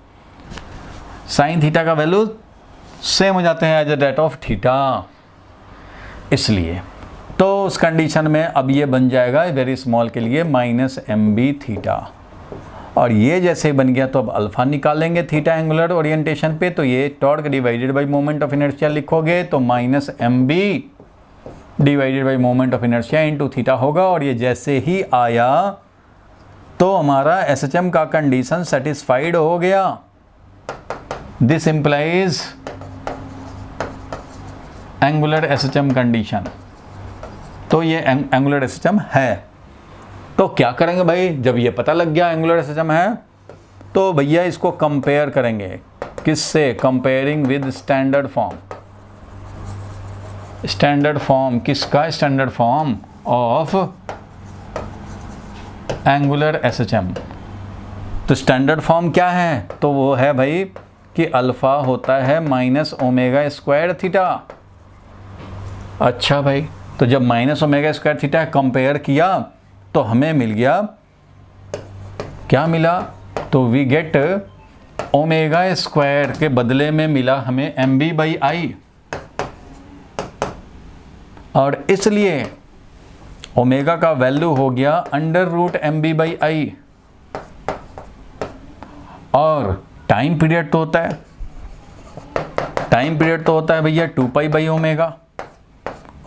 साइन थीटा का वैल्यू सेम हो जाते हैं as a that of theta. इसलिए तो उस कंडीशन में अब ये बन जाएगा वेरी स्मॉल के लिए -mb थीटा, और ये जैसे बन गया तो अब अल्फा निकालेंगे थीटा एंगुलर ओरिएंटेशन पे, तो ये torque divided by moment of inertia लिखोगे तो -mb divided by moment of inertia into theta होगा। और ये जैसे ही आया तो हमारा SHM का कंडीशन सेटिस्फाइड हो गया। This implies angular SHM condition. तो ये एंगुलर SHM है। तो क्या करेंगे भाई, जब ये पता लग गया एंगुलर SHM है तो भैया इसको कंपेयर करेंगे। किससे? Comparing with standard form. Standard form किसका? Standard form of angular SHM। तो स्टैंडर्ड फॉर्म क्या है? तो वो है भाई कि अल्फा होता है -ω² थीटा। अच्छा भाई, तो जब -ω² थीटा कंपेयर किया तो हमें मिल गया, क्या मिला? तो वी गेट ω² के बदले में मिला हमें mb/i, और इसलिए ओमेगा का वैल्यू हो गया √mb/i। और टाइम पीरियड तो होता है, टाइम पीरियड तो होता है भैया 2π/ω,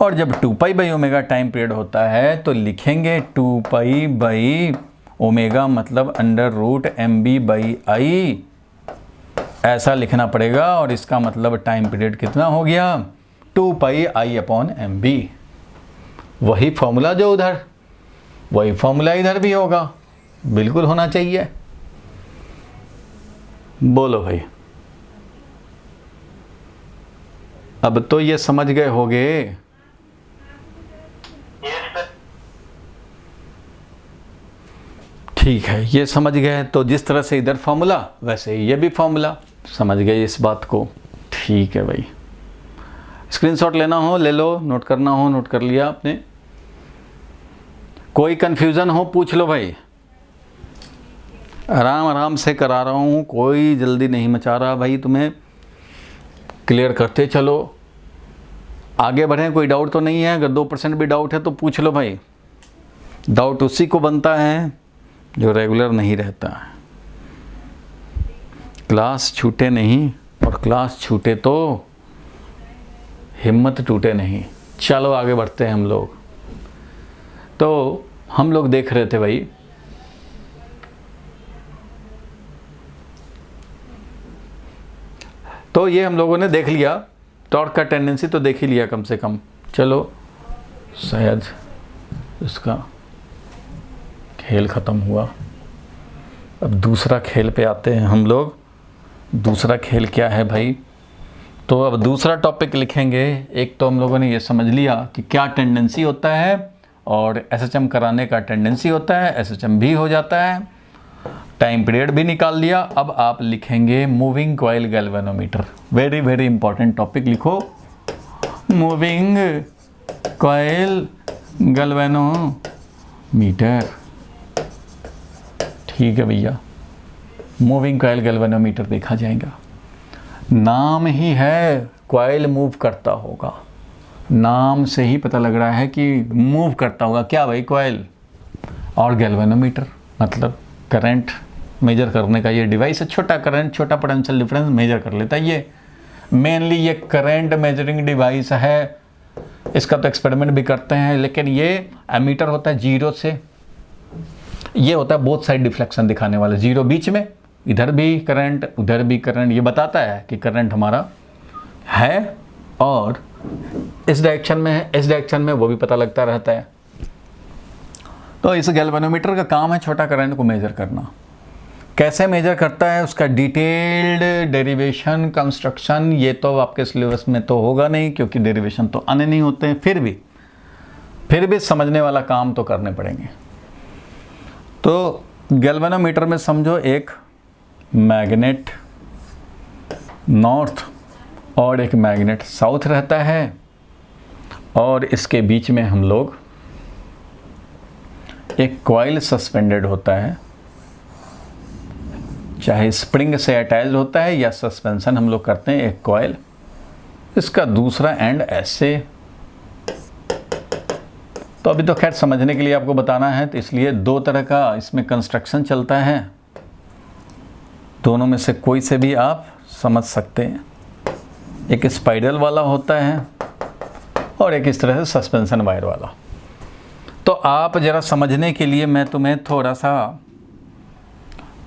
और जब 2π/ω टाइम पीरियड होता है तो लिखेंगे 2π/ω मतलब √mb/i, ऐसा लिखना पड़ेगा। और इसका मतलब टाइम पीरियड कितना हो गया? 2πi/mb। वही फॉर्मूला जो उधर, वही फॉर्मूला इधर भी होगा, बिल्कुल होना चाहिए। बोलो भाई, अब तो ये समझ गए होगे। ठीक है, ये समझ गए तो जिस तरह से इधर फॉर्मूला वैसे ही ये भी फॉर्मूला, समझ गए इस बात को। ठीक है भाई, स्क्रीनशॉट लेना हो ले लो, नोट करना हो नोट कर लिया आपने। कोई कन्फ्यूज़न हो पूछ लो भाई, आराम आराम से करा रहा हूँ, कोई जल्दी नहीं मचा रहा भाई, तुम्हें क्लियर करते चलो, आगे बढ़ें। कोई डाउट तो नहीं है? अगर 2% भी डाउट है तो पूछ लो भाई। डाउट उसी को बनता है जो रेगुलर नहीं रहता है। क्लास छूटे नहीं, और क्लास छूटे तो हिम्मत टूटे नहीं। चलो आगे बढ़ते हैं हम लोग। तो हम लोग देख रहे थे भाई तो ये हम लोगों ने देख लिया, टॉर्क का टेंडेंसी तो देख ही लिया कम से कम। चलो शायद इसका खेल ख़त्म हुआ, अब दूसरा खेल पे आते हैं हम लोग। दूसरा खेल क्या है भाई? तो अब दूसरा टॉपिक लिखेंगे। एक तो हम लोगों ने ये समझ लिया कि क्या टेंडेंसी होता है, और SHM कराने का टेंडेंसी होता है, SHM भी हो जाता है, टाइम पीरियड भी निकाल लिया। अब आप लिखेंगे moving coil galvanometer. Very very important topic लिखो, मूविंग कॉइल गैल्वेनोमीटर। ठीक है भैया, मूविंग कॉइल गैल्वेनोमीटर देखा जाएगा। नाम ही है कॉइल मूव करता होगा, नाम से ही पता लग रहा है कि मूव करता होगा। क्या भाई? कॉइल। और गैल्वेनोमीटर मतलब करंट मेजर करने का ये डिवाइस है। छोटा करंट, छोटा पोटेंशियल डिफरेंस मेजर कर लेता है। ये मेनली ये करंट मेजरिंग डिवाइस है। इसका तो एक्सपेरिमेंट भी करते हैं, लेकिन ये एमीटर होता है जीरो से, ये होता है बोथ साइड डिफ्लेक्शन दिखाने वाला। जीरो बीच में, इधर भी करंट उधर भी करंट, ये बताता है कि करंट हमारा है और इस डायरेक्शन में है, इस डायरेक्शन में, वो भी पता लगता रहता है। तो इस गैल्वेनोमीटर का काम है छोटा करंट को मेजर करना। कैसे मेजर करता है उसका डिटेल्ड डेरिवेशन कंस्ट्रक्शन ये तो आपके सिलेबस में तो होगा नहीं, क्योंकि डेरिवेशन तो आने नहीं होते हैं। फिर भी समझने वाला काम तो करने पड़ेंगे। तो गैल्वेनोमीटर में समझो एक मैग्नेट नॉर्थ और एक मैग्नेट साउथ रहता है, और इसके बीच में हम लोग एक कॉइल सस्पेंडेड होता है, चाहे स्प्रिंग से अटैच्ड होता है या सस्पेंशन हम लोग करते हैं एक कॉइल, इसका दूसरा एंड ऐसे। तो अभी तो खैर समझने के लिए आपको बताना है, तो इसलिए दो तरह का इसमें कंस्ट्रक्शन चलता है, दोनों में से कोई से भी आप समझ सकते हैं। एक स्पाइरल वाला होता है और एक इस तरह से सस्पेंशन वायर वाला। तो आप ज़रा समझने के लिए मैं तुम्हें थोड़ा सा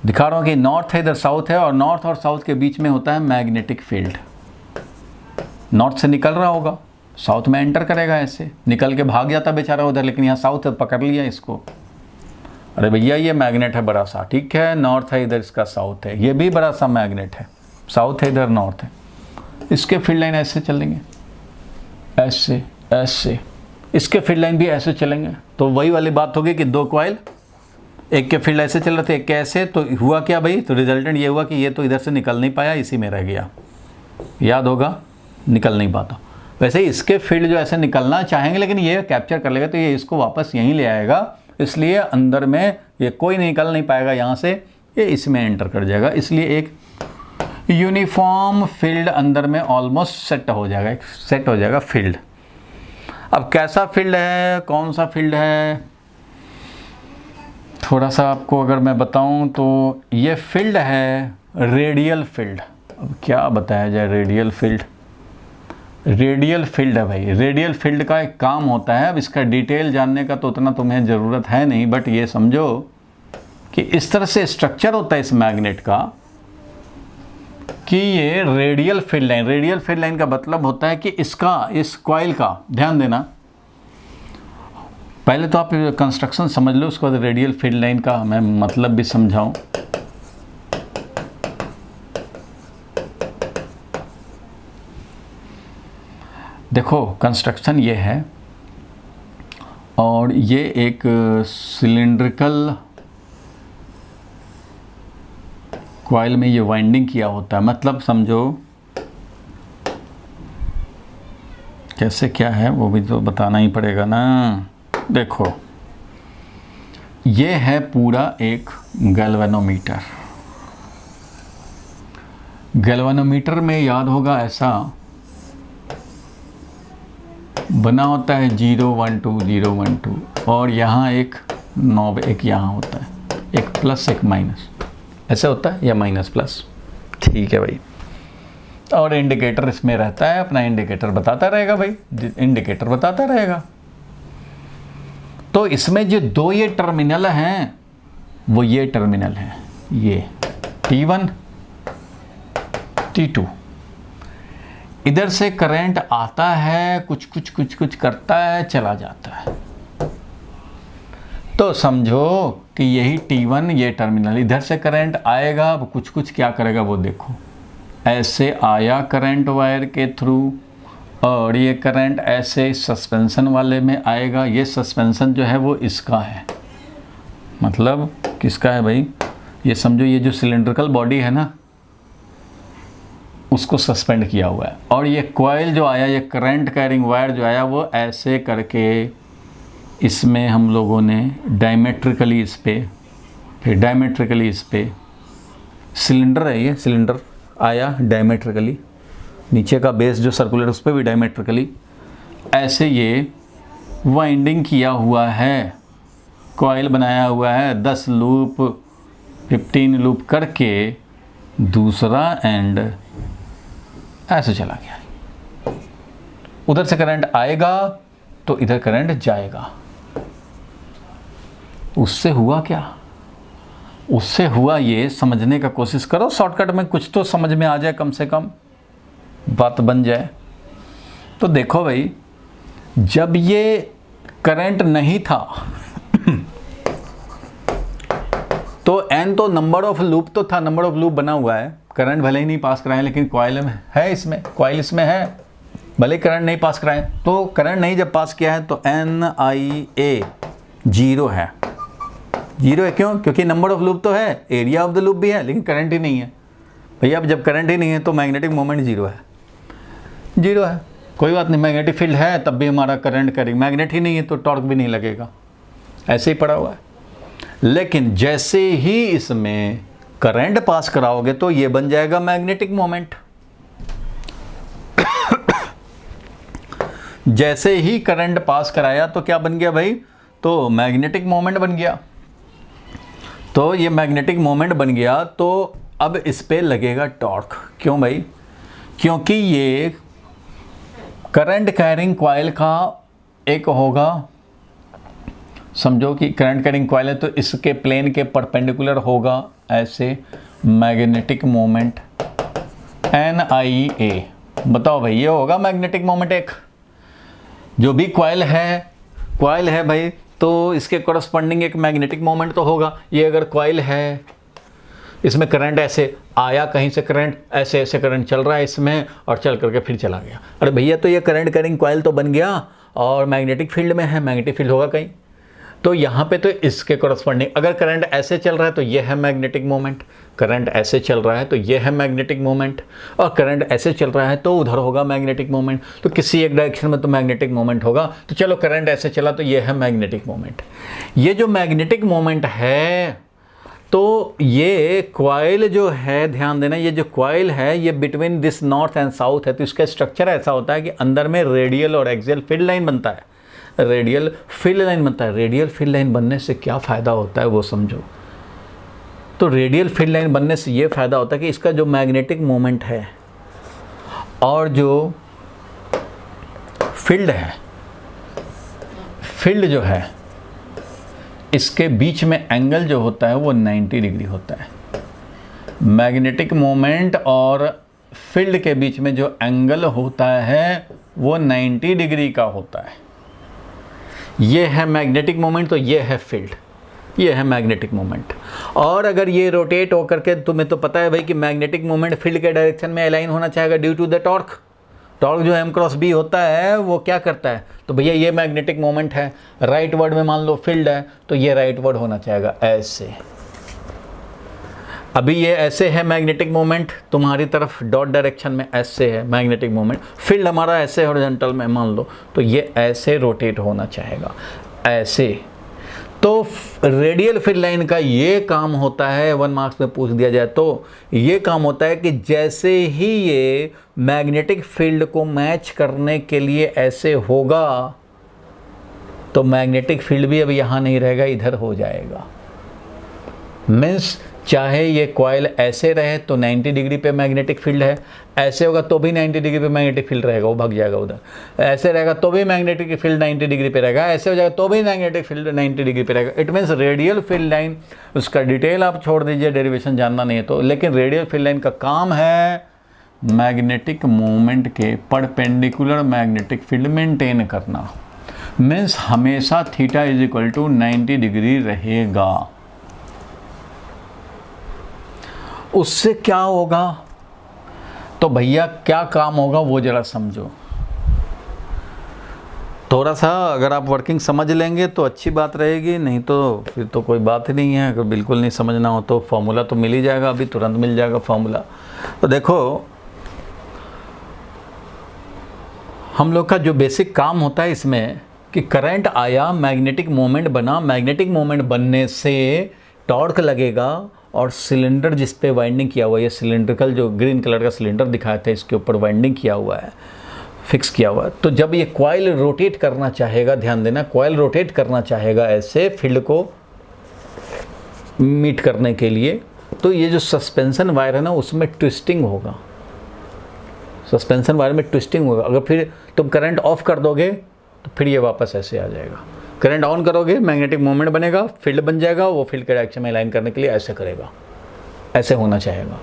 दिखा रहा हूँ कि नॉर्थ है, इधर साउथ है, और नॉर्थ और साउथ के बीच में होता है मैग्नेटिक फील्ड। नॉर्थ से निकल रहा होगा, साउथ में एंटर करेगा, ऐसे निकल के भाग जाता बेचारा उधर, लेकिन यहाँ साउथ है, पकड़ लिया इसको। अरे भैया ये मैग्नेट है बड़ा सा, ठीक है, नॉर्थ है इधर, इसका साउथ है, ये भी बड़ा सा मैग्नेट है, साउथ है इधर, नॉर्थ है। इसके फील्ड लाइन ऐसे चलेंगे, ऐसे ऐसे, इसके फील्ड लाइन भी ऐसे चलेंगे। तो वही वाली बात होगी कि दो कॉइल, एक के फील्ड ऐसे चल रहे थे, एक के ऐसे। तो हुआ क्या भाई? तो रिजल्टेंट ये हुआ कि ये तो इधर से निकल नहीं पाया, इसी में रह गया। याद होगा, निकल नहीं पाता। वैसे ही इसके फील्ड जो ऐसे निकलना चाहेंगे, लेकिन ये कैप्चर कर लेगा, तो ये इसको वापस यहीं ले आएगा, इसलिए अंदर में ये कोई निकल नहीं पाएगा यहाँ से, ये इसमें एंटर कर जाएगा। इसलिए एक यूनिफॉर्म फील्ड अंदर में ऑलमोस्ट सेट हो जाएगा फील्ड। अब कैसा फील्ड है, कौन सा फील्ड है, थोड़ा सा आपको अगर मैं बताऊं तो ये फील्ड है रेडियल फील्ड। अब क्या बताया जाए? रेडियल फील्ड है भाई। रेडियल फील्ड का एक काम होता है, अब इसका डिटेल जानने का तो उतना तुम्हें ज़रूरत है नहीं, बट ये समझो कि इस तरह से स्ट्रक्चर होता है इस मैग्नेट का कि ये रेडियल फील्ड लाइन का मतलब होता है कि इसका, इस कॉइल का, ध्यान देना, पहले तो आप कंस्ट्रक्शन समझ लो, उसके बाद रेडियल फील्ड लाइन का मैं मतलब भी समझाऊं। देखो कंस्ट्रक्शन ये है, और ये एक सिलिंड्रिकल कॉइल में ये वाइंडिंग किया होता है। मतलब समझो कैसे क्या है वो भी तो बताना ही पड़ेगा ना। देखो ये है पूरा एक गैल्वेनोमीटर में याद होगा ऐसा बना होता है 0 1 2 0 1 2, और यहाँ एक नॉब, एक यहाँ होता है, एक प्लस एक माइनस, ऐसे होता है, या माइनस प्लस, ठीक है भाई। और इंडिकेटर इसमें रहता है, अपना इंडिकेटर बताता रहेगा भाई, इंडिकेटर बताता रहेगा। तो इसमें जो दो ये टर्मिनल हैं, वो ये टर्मिनल है, ये T1 T2। इधर से करंट आता है, कुछ करता है, चला जाता है। तो समझो कि यही T1 ये टर्मिनल, इधर से करंट आएगा, अब कुछ क्या करेगा वो देखो, ऐसे आया करंट वायर के थ्रू, और ये करंट ऐसे सस्पेंशन वाले में आएगा। ये सस्पेंशन जो है वो इसका है, मतलब किसका है भाई? ये समझो ये जो सिलिंड्रिकल बॉडी है ना, उसको सस्पेंड किया हुआ है। और ये कॉइल जो आया, ये करंट कैरिंग वायर जो आया, वो ऐसे करके इसमें हम लोगों ने डायमेट्रिकली इस पे, फिर डायमेट्रिकली इस पे, सिलेंडर है ये, सिलेंडर आया डायमेट्रिकली, नीचे का बेस जो सर्कुलर उस पर भी डायमेट्रिकली, ऐसे ये वाइंडिंग किया हुआ है, कॉइल बनाया हुआ है, 10 लूप 15 लूप करके दूसरा एंड ऐसे चला गया। उधर से करंट आएगा तो इधर करंट जाएगा। उससे हुआ क्या? उससे हुआ ये, समझने का कोशिश करो, शॉर्टकट में कुछ तो समझ में आ जाए, कम से कम बात बन जाए। तो देखो भाई, जब ये करंट नहीं था तो n तो नंबर ऑफ लूप तो था, नंबर ऑफ लूप बना हुआ है, करंट भले ही नहीं पास कराएं लेकिन कॉइल में है, इसमें कॉइल इसमें है, भले करंट नहीं पास कराएं, तो करंट नहीं जब पास किया है तो NIA 0 है। 0 है क्यों? क्योंकि नंबर ऑफ लूप तो है, एरिया ऑफ द लूप भी है, लेकिन करंट ही नहीं है। भैया अब जब करंट ही नहीं है तो मैग्नेटिक मोमेंट 0 है। 0 है, कोई बात नहीं, मैग्नेटिक फील्ड है तब भी हमारा करंट करेगा, मैग्नेट ही नहीं है तो टॉर्क भी नहीं लगेगा, ऐसे ही पड़ा हुआ है। लेकिन जैसे ही इसमें करंट पास कराओगे तो ये बन जाएगा मैग्नेटिक मोमेंट। जैसे ही करंट पास कराया तो क्या बन गया भाई? तो मैग्नेटिक मोमेंट बन गया। तो ये मैग्नेटिक मोमेंट बन गया तो अब इस पे लगेगा टॉर्क। क्यों भाई? क्योंकि ये करंट कैरिंग कॉइल का एक होगा, समझो कि करंट कैरिंग कॉइल है तो इसके प्लेन के परपेंडिकुलर होगा ऐसे मैग्नेटिक मोमेंट NIA। बताओ भाई, ये होगा मैग्नेटिक मोमेंट एक। जो भी कॉइल है भाई, तो इसके कॉरस्पॉन्डिंग एक मैग्नेटिक मोमेंट तो होगा। ये अगर कॉइल है, इसमें करंट ऐसे आया, कहीं से करंट ऐसे ऐसे करंट चल रहा है इसमें और चल करके फिर चला गया, अरे भैया तो ये करंट कैरिंग कॉइल तो बन गया और मैग्नेटिक फील्ड में है, मैग्नेटिक फील्ड होगा कहीं। तो यहाँ पे तो इसके कॉरस्पॉन्डिंग अगर करंट ऐसे चल रहा है तो ये है मैग्नेटिक मोमेंट, करंट ऐसे चल रहा है तो ये है मैग्नेटिक मोमेंट, और करंट ऐसे चल रहा है तो उधर होगा मैग्नेटिक मोमेंट। तो किसी एक डायरेक्शन में तो मैग्नेटिक मोमेंट होगा। तो चलो करंट ऐसे चला तो ये है मैग्नेटिक मोमेंट। ये जो मैग्नेटिक मोमेंट है, तो ये कॉइल जो है, ध्यान देना, ये जो कॉइल है ये between this north and south है। तो इसका स्ट्रक्चर ऐसा होता है कि अंदर में रेडियल और एक्सियल फील्ड लाइन बनता है, रेडियल फील्ड लाइन बनता है। रेडियल फील्ड लाइन बनने से क्या फ़ायदा होता है वो समझो। तो रेडियल फील्ड लाइन बनने से ये फ़ायदा होता है कि इसका जो मैग्नेटिक मोमेंट है और जो फील्ड है, फील्ड जो है इसके बीच में एंगल जो होता है वो 90 डिग्री होता है। मैग्नेटिक मोमेंट और फील्ड के बीच में जो एंगल होता है वो 90 डिग्री का होता है। ये है मैग्नेटिक मोमेंट, तो ये है फील्ड, ये है मैग्नेटिक मोमेंट। और अगर ये रोटेट होकर के, तुम्हें तो पता है भाई कि मैग्नेटिक मोमेंट फील्ड के डायरेक्शन में अलाइन होना चाहेगा due to the torque. Torque जो M क्रॉस B होता है वो क्या करता है? तो भैया ये मैग्नेटिक मोमेंट है, राइट वर्ड में मान लो फील्ड है तो ये राइट वर्ड होना चाहेगा ऐसे। अभी ये ऐसे है मैग्नेटिक मोमेंट तुम्हारी तरफ डॉट डायरेक्शन में, ऐसे है मैग्नेटिक मोमेंट। फील्ड हमारा ऐसे हॉरिजॉन्टल में मान लो, तो ये ऐसे रोटेट होना चाहेगा ऐसे। तो रेडियल फील्ड लाइन का ये काम होता है, 1 मार्क्स में पूछ दिया जाए तो ये काम होता है कि जैसे ही ये मैग्नेटिक फील्ड को मैच करने के लिए ऐसे होगा तो मैग्नेटिक फील्ड भी अब यहाँ नहीं रहेगा, इधर हो जाएगा। मीन्स चाहे ये कॉइल ऐसे रहे तो 90 डिग्री पे मैग्नेटिक फील्ड है, ऐसे होगा तो भी 90 डिग्री पे मैग्नेटिक फील्ड रहेगा, वो भाग जाएगा उधर। ऐसे रहेगा तो भी मैग्नेटिक फील्ड 90 डिग्री पे रहेगा, ऐसे हो जाएगा तो भी मैग्नेटिक फील्ड 90 डिग्री पे रहेगा। It means radial field line, उसका डिटेल आप छोड़ दीजिए, डेरिवेशन जानना नहीं है तो, लेकिन रेडियल फील्ड लाइन का काम है मैग्नेटिक मोमेंट के परपेंडिकुलर मैग्नेटिक फील्ड मेंटेन करना। मीन्स हमेशा theta is equal to 90 degree रहेगा। उससे क्या होगा? तो भैया क्या काम होगा वो जरा समझो। थोड़ा सा अगर आप वर्किंग समझ लेंगे तो अच्छी बात रहेगी, नहीं तो फिर तो कोई बात ही नहीं है। अगर बिल्कुल नहीं समझना हो तो फॉर्मूला तो मिल ही जाएगा, अभी तुरंत मिल जाएगा फॉर्मूला। तो देखो, हम लोग का जो बेसिक काम होता है इसमें कि करंट आया, मैग्नेटिक मोमेंट बना, मैग्नेटिक मोमेंट बनने से टॉर्क लगेगा और सिलेंडर जिस पे वाइंडिंग किया हुआ है, ये सिलेंड्रिकल जो ग्रीन कलर का सिलेंडर दिखाया था इसके ऊपर वाइंडिंग किया हुआ है, फिक्स किया हुआ है। तो जब ये कॉइल रोटेट करना चाहेगा, ध्यान देना, कॉइल रोटेट करना चाहेगा ऐसे फील्ड को मीट करने के लिए, तो ये जो सस्पेंशन वायर है ना उसमें ट्विस्टिंग होगा, सस्पेंशन वायर में ट्विस्टिंग होगा। अगर फिर तुम करंट ऑफ कर दोगे तो फिर ये वापस ऐसे आ जाएगा। करंट ऑन करोगे मैग्नेटिक मोमेंट बनेगा, फील्ड बन जाएगा, वो फील्ड के डायरेक्शन में अलाइन करने के लिए ऐसे करेगा, ऐसे होना चाहेगा।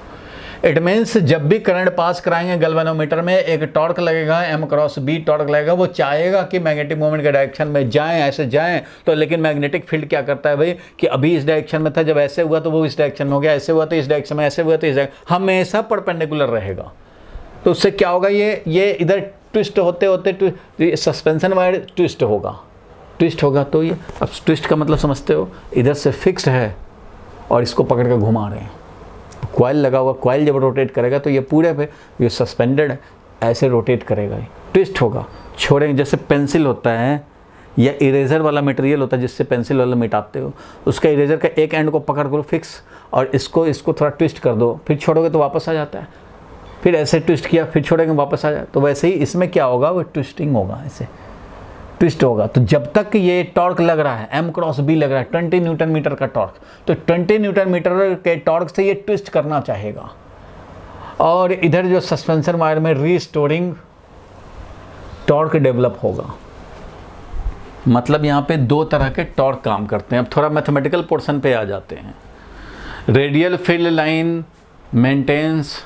इट मीन्स जब भी करंट पास कराएंगे गैल्वेनोमीटर में एक टॉर्क लगेगा, M क्रॉस B टॉर्क लगेगा, वो चाहेगा कि मैग्नेटिक मोमेंट के डायरेक्शन में जाएं, ऐसे जाएं। तो लेकिन मैग्नेटिक फील्ड क्या करता है भाई कि अभी इस डायरेक्शन में था, जब ऐसे हुआ तो वो इस डायरेक्शन में हो गया, ऐसे हुआ तो इस डायरेक्शन में, ऐसे हुआ तो इस डायरेक्शन, हमेशा परपेंडिकुलर रहेगा। तो उससे क्या होगा, ये इधर ट्विस्ट होते होते सस्पेंशन वायर ट्विस्ट होगा। तो ये अब ट्विस्ट का मतलब समझते हो, इधर से फिक्स्ड है और इसको पकड़ कर घुमा रहे हैं, कॉइल लगा हुआ, कॉइल जब रोटेट करेगा तो ये पूरे पे ये सस्पेंडेड ऐसे रोटेट करेगा, ट्विस्ट होगा, छोड़ेंगे। जैसे पेंसिल होता है या इरेजर वाला मटेरियल होता है जिससे पेंसिल वाला मिटाते हो, उसका इरेजर का एक एंड को पकड़ करो फिक्स और इसको थोड़ा ट्विस्ट कर दो, फिर छोड़ोगे तो वापस आ जाता है, फिर ऐसे ट्विस्ट किया फिर छोड़ेंगे वापस आ जाए। तो वैसे ही इसमें क्या होगा, वो ट्विस्टिंग होगा, ऐसे ट्विस्ट होगा। तो जब तक ये टॉर्क लग रहा है, M क्रॉस B लग रहा है, 20 न्यूटन मीटर का टॉर्क, तो 20 न्यूटन मीटर के टॉर्क से ये ट्विस्ट करना चाहेगा। और इधर जो सस्पेंशन वायर में रीस्टोरिंग टॉर्क डेवलप होगा। मतलब यहाँ पे दो तरह के टॉर्क काम करते हैं। अब थोड़ा मैथमेटिकल पोर्शन पे आ जाते हैं। Radial field line maintains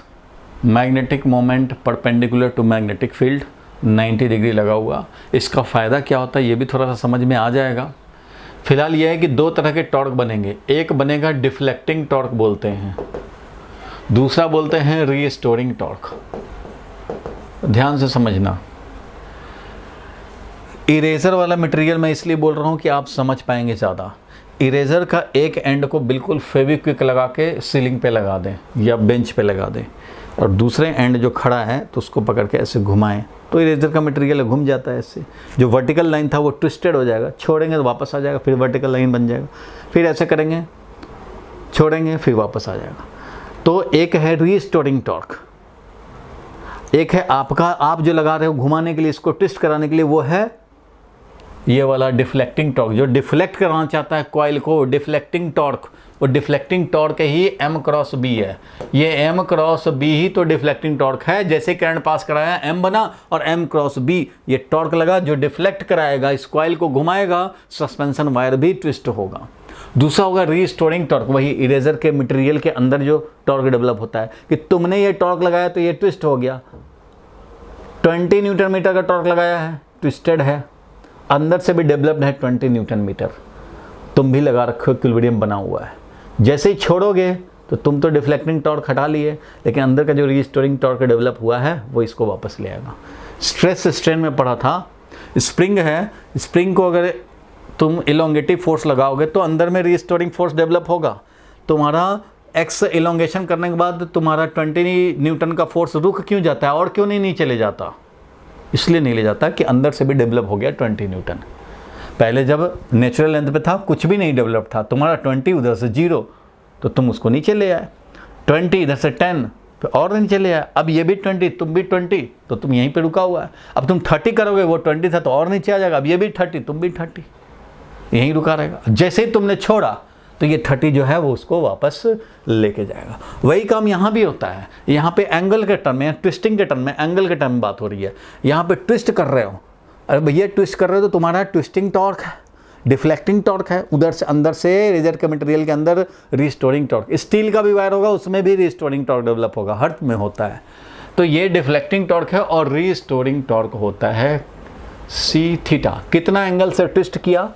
magnetic moment perpendicular to magnetic field, 90 degree लगा हुआ। इसका फ़ायदा क्या होता है ये भी थोड़ा सा समझ में आ जाएगा। फिलहाल ये है कि दो तरह के टॉर्क बनेंगे, एक बनेगा डिफ्लेक्टिंग टॉर्क बोलते हैं, दूसरा बोलते हैं रीस्टोरिंग टॉर्क। ध्यान से समझना। इरेजर वाला मटेरियल मैं इसलिए बोल रहा हूँ कि आप समझ पाएंगे ज़्यादा। इरेजर का एक एंड को बिल्कुल फेविक्विक लगा के सीलिंग पे लगा दें या बेंच पे लगा दें, और दूसरे एंड जो खड़ा है तो उसको पकड़ के ऐसे घुमाएं, तो इरेजर का मटेरियल घूम जाता है ऐसे। जो वर्टिकल लाइन था वो ट्विस्टेड हो जाएगा, छोड़ेंगे तो वापस आ जाएगा, फिर वर्टिकल लाइन बन जाएगा, फिर ऐसे करेंगे, छोड़ेंगे, फिर वापस आ जाएगा। तो एक है रीस्टोरिंग टॉर्क, एक है आपका, आप जो लगा रहे हो घुमाने के लिए, इसको ट्विस्ट कराने के लिए, वो है ये वाला डिफ्लेक्टिंग टॉर्क, जो डिफ्लेक्ट कराना चाहता है कॉइल को, डिफ्लेक्टिंग टॉर्क। वो डिफ्लेक्टिंग टॉर्क ही M क्रॉस B है। ये M क्रॉस B ही तो डिफ्लेक्टिंग टॉर्क है। जैसे करंट पास कराया M बना और M क्रॉस B ये टॉर्क लगा जो डिफ्लेक्ट कराएगा, इस कॉइल को घुमाएगा, सस्पेंशन वायर भी ट्विस्ट होगा। दूसरा होगा रीस्टोरिंग टॉर्क, वही इरेजर के मटेरियल के अंदर जो टॉर्क डेवलप होता है कि तुमने ये टॉर्क लगाया तो ये ट्विस्ट हो गया, 20 न्यूटन मीटर का टॉर्क लगाया है, ट्विस्टेड है, अंदर से भी डेवलप्ड है 20 न्यूटन मीटर, तुम भी लगा रखे हो, इक्विलिब्रियम बना हुआ है। जैसे ही छोड़ोगे तो तुम तो डिफ्लेक्टिंग टॉर्क हटा लिए, लेकिन अंदर का जो रीस्टोरिंग टॉर्क डेवलप हुआ है वो इसको वापस ले आएगा। स्ट्रेस स्ट्रेन में पढ़ा था, स्प्रिंग है, स्प्रिंग को अगर तुम इलोंगेटिव फोर्स लगाओगे तो अंदर में रीस्टोरिंग फोर्स डेवलप होगा। तुम्हारा एक्स इलोंगेशन करने के बाद तुम्हारा 20 न्यूटन का फोर्स रुक क्यों जाता है और क्यों नहीं चले जाता? इसलिए नहीं ले जाता कि अंदर से भी डेवलप हो गया 20 न्यूटन। पहले जब नेचुरल लेंथ पे था कुछ भी नहीं डेवलप था, तुम्हारा 20 उधर से 0 तो तुम उसको नीचे ले आए, 20 इधर से 10 फिर और नीचे ले आए, अब ये भी 20 तुम भी 20 तो तुम यहीं पे रुका हुआ है। अब तुम 30 करोगे, वो 20 था तो और नीचे आ जाएगा, अब ये भी 30 तुम भी 30 यहीं रुका रहेगा। जैसे ही तुमने छोड़ा तो ये 30 जो है वो उसको वापस लेके जाएगा। वही काम यहाँ भी होता है। यहाँ पे एंगल के टर्म में, ट्विस्टिंग के टर्म में, एंगल के टर्म में बात हो रही है। यहाँ पे ट्विस्ट कर रहे हो, अरे भैया ट्विस्ट कर रहे हो तो तुम्हारा ट्विस्टिंग टॉर्क है, डिफ्लेक्टिंग टॉर्क है, उधर से अंदर से इरेजर के मटेरियल के अंदर रीस्टोरिंग टॉर्क। स्टील का भी वायर होगा उसमें भी रीस्टोरिंग टॉर्क डेवलप होगा, हर में होता है। तो ये डिफ्लेक्टिंग टॉर्क है और रीस्टोरिंग टॉर्क होता है सी थीटा, कितना एंगल से ट्विस्ट किया,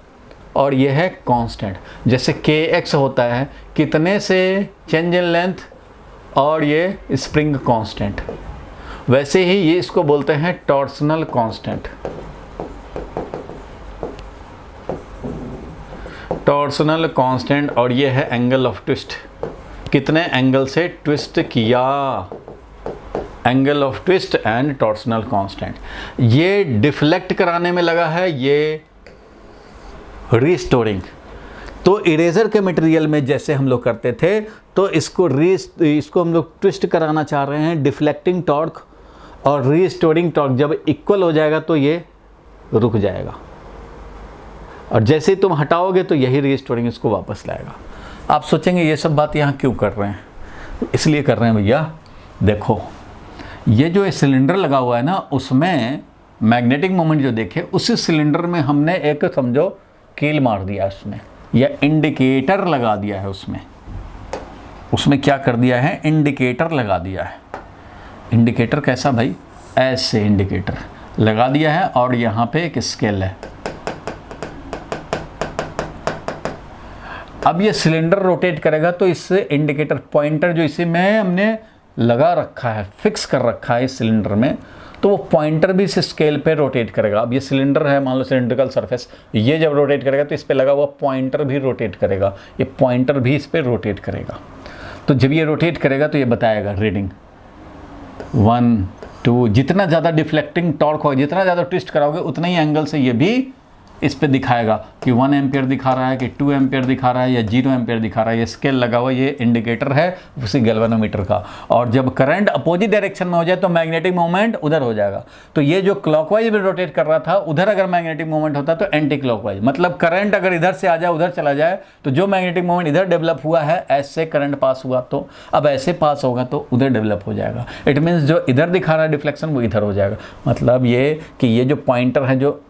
और ये है कांस्टेंट। जैसे kx होता है कितने से चेंज इन लेंथ, और ये स्प्रिंग कांस्टेंट, वैसे ही ये इसको बोलते हैं टॉर्सनल कांस्टेंट। टॉर्सनल कांस्टेंट, और ये है एंगल ऑफ ट्विस्ट, कितने एंगल से ट्विस्ट किया, angle of twist and torsional constant. ये डिफ्लेक्ट कराने में लगा है, ये रीस्टोरिंग। तो इरेजर के मटेरियल में जैसे हम लोग करते थे, तो इसको हम लोग ट्विस्ट कराना चाह रहे हैं। डिफ्लेक्टिंग टॉर्क और रीस्टोरिंग टॉर्क जब इक्वल हो जाएगा तो ये रुक जाएगा, और जैसे ही तुम हटाओगे तो यही रीस्टोरिंग इसको वापस लाएगा। आप सोचेंगे ये सब बात यहाँ क्यों कर रहे हैं? इसलिए कर रहे हैं भैया, देखो ये जो सिलेंडर लगा हुआ है ना, उसमें मैग्नेटिक मोमेंट जो देखे, उसी सिलेंडर में हमने एक समझो कील मार दिया उसमें, या इंडिकेटर लगा दिया है उसमें क्या कर दिया है, इंडिकेटर लगा दिया है। इंडिकेटर कैसा भाई? ऐसे इंडिकेटर लगा दिया है, और यहाँ पे एक स्केल है। अब ये सिलेंडर रोटेट करेगा तो इससे इंडिकेटर पॉइंटर जो इसी में हमने लगा रखा है, फिक्स कर रखा है इस सिलेंडर में, तो वो पॉइंटर भी इस स्केल पे रोटेट करेगा। अब ये सिलेंडर है, मान लो सिलेंड्रिकल सरफेस, ये जब रोटेट करेगा तो इस पे लगा हुआ पॉइंटर भी रोटेट करेगा, ये पॉइंटर भी इस पे रोटेट करेगा। तो जब ये रोटेट करेगा तो ये बताएगा रीडिंग 1 2। जितना ज़्यादा डिफ्लेक्टिंग टॉर्क होगा, जितना ज़्यादा ट्विस्ट कराओगे, उतना ही एंगल से ये भी इस पे दिखाएगा कि 1 एम्पियर दिखा रहा है, कि 2 एम्पियर दिखा रहा है, या 0 एम्पियर दिखा रहा है। ये स्केल लगा हुआ, ये इंडिकेटर है उसी गैल्वेनोमीटर का। और जब करंट अपोजिट डायरेक्शन में हो जाए तो मैग्नेटिक मोमेंट उधर हो जाएगा। तो ये जो क्लॉकवाइज में रोटेट कर रहा था, उधर अगर मैग्नेटिक मोमेंट होता तो एंटी क्लॉकवाइज, मतलब करंट अगर इधर से आ जाए, उधर चला जाए, तो जो मैग्नेटिक मोमेंट इधर डेवलप हुआ है, ऐसे करंट पास हुआ, तो अब ऐसे पास होगा तो उधर डेवलप हो जाएगा। इट मीन्स जो इधर दिखा रहा है डिफ्लेक्शन, वो इधर हो जाएगा। मतलब ये कि ये जो पॉइंटर है जो